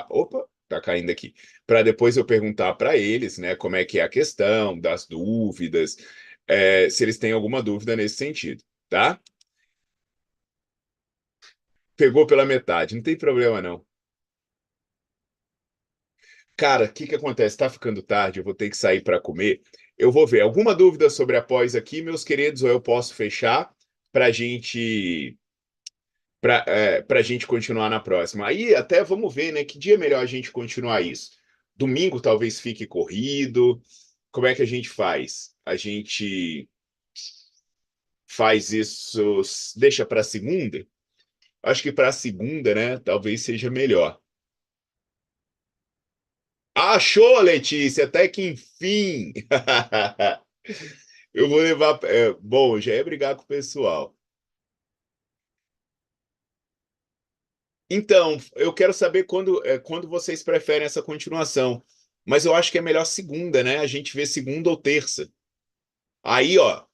opa, tá caindo aqui. Para depois eu perguntar para eles, né, como é que é a questão das dúvidas, se eles têm alguma dúvida nesse sentido, tá? Pegou pela metade, não tem problema não. Cara, o que que acontece? Tá ficando tarde, eu vou ter que sair para comer. Eu vou ver. Alguma dúvida sobre a pós aqui, meus queridos, ou eu posso fechar para gente para gente continuar na próxima. Aí até vamos ver, né? Que dia é melhor a gente continuar isso? Domingo talvez fique corrido. Como é que a gente faz? A gente faz isso, deixa para segunda? Acho que para segunda, né? Talvez seja melhor. Achou, Letícia, até que enfim. Eu vou levar. Bom, já ia brigar com o pessoal. Então, eu quero saber quando vocês preferem essa continuação. Mas eu acho que é melhor segunda, né? A gente vê segunda ou terça. Aí, ó,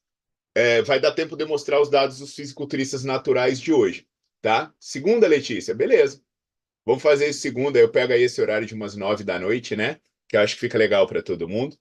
vai dar tempo de mostrar os dados dos fisiculturistas naturais de hoje, tá? Segunda, Letícia, beleza. Vamos fazer isso segunda. Eu pego aí esse horário de umas 9 da noite, né? Que eu acho que fica legal para todo mundo.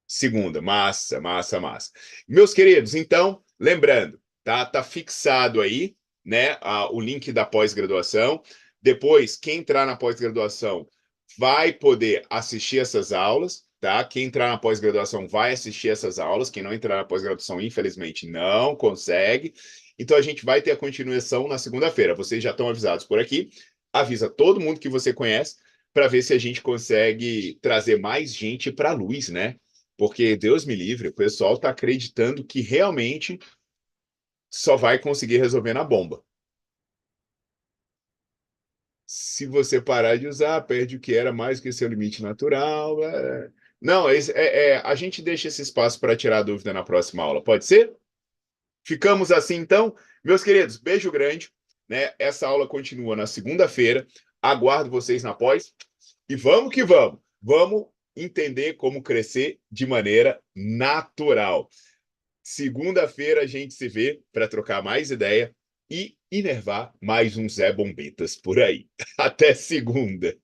Segunda, massa, massa, massa. Meus queridos, então, lembrando, tá fixado aí, né, o link da pós-graduação. Depois, quem entrar na pós-graduação vai poder assistir essas aulas, tá? Quem entrar na pós-graduação vai assistir essas aulas. Quem não entrar na pós-graduação, infelizmente, não consegue. Então, a gente vai ter a continuação na segunda-feira. Vocês já estão avisados por aqui. Avisa todo mundo que você conhece para ver se a gente consegue trazer mais gente para a luz, né? Porque, Deus me livre, o pessoal está acreditando que realmente só vai conseguir resolver na bomba. Se você parar de usar, perde o que era mais que seu limite natural. Não, a gente deixa esse espaço para tirar a dúvida na próxima aula, pode ser? Ficamos assim, então? Meus queridos, beijo grande, né? Essa aula continua na segunda-feira. Aguardo vocês na pós. E vamos que vamos. Vamos entender como crescer de maneira natural. Segunda-feira a gente se vê para trocar mais ideia e inervar mais um Zé Bombetas por aí. Até segunda.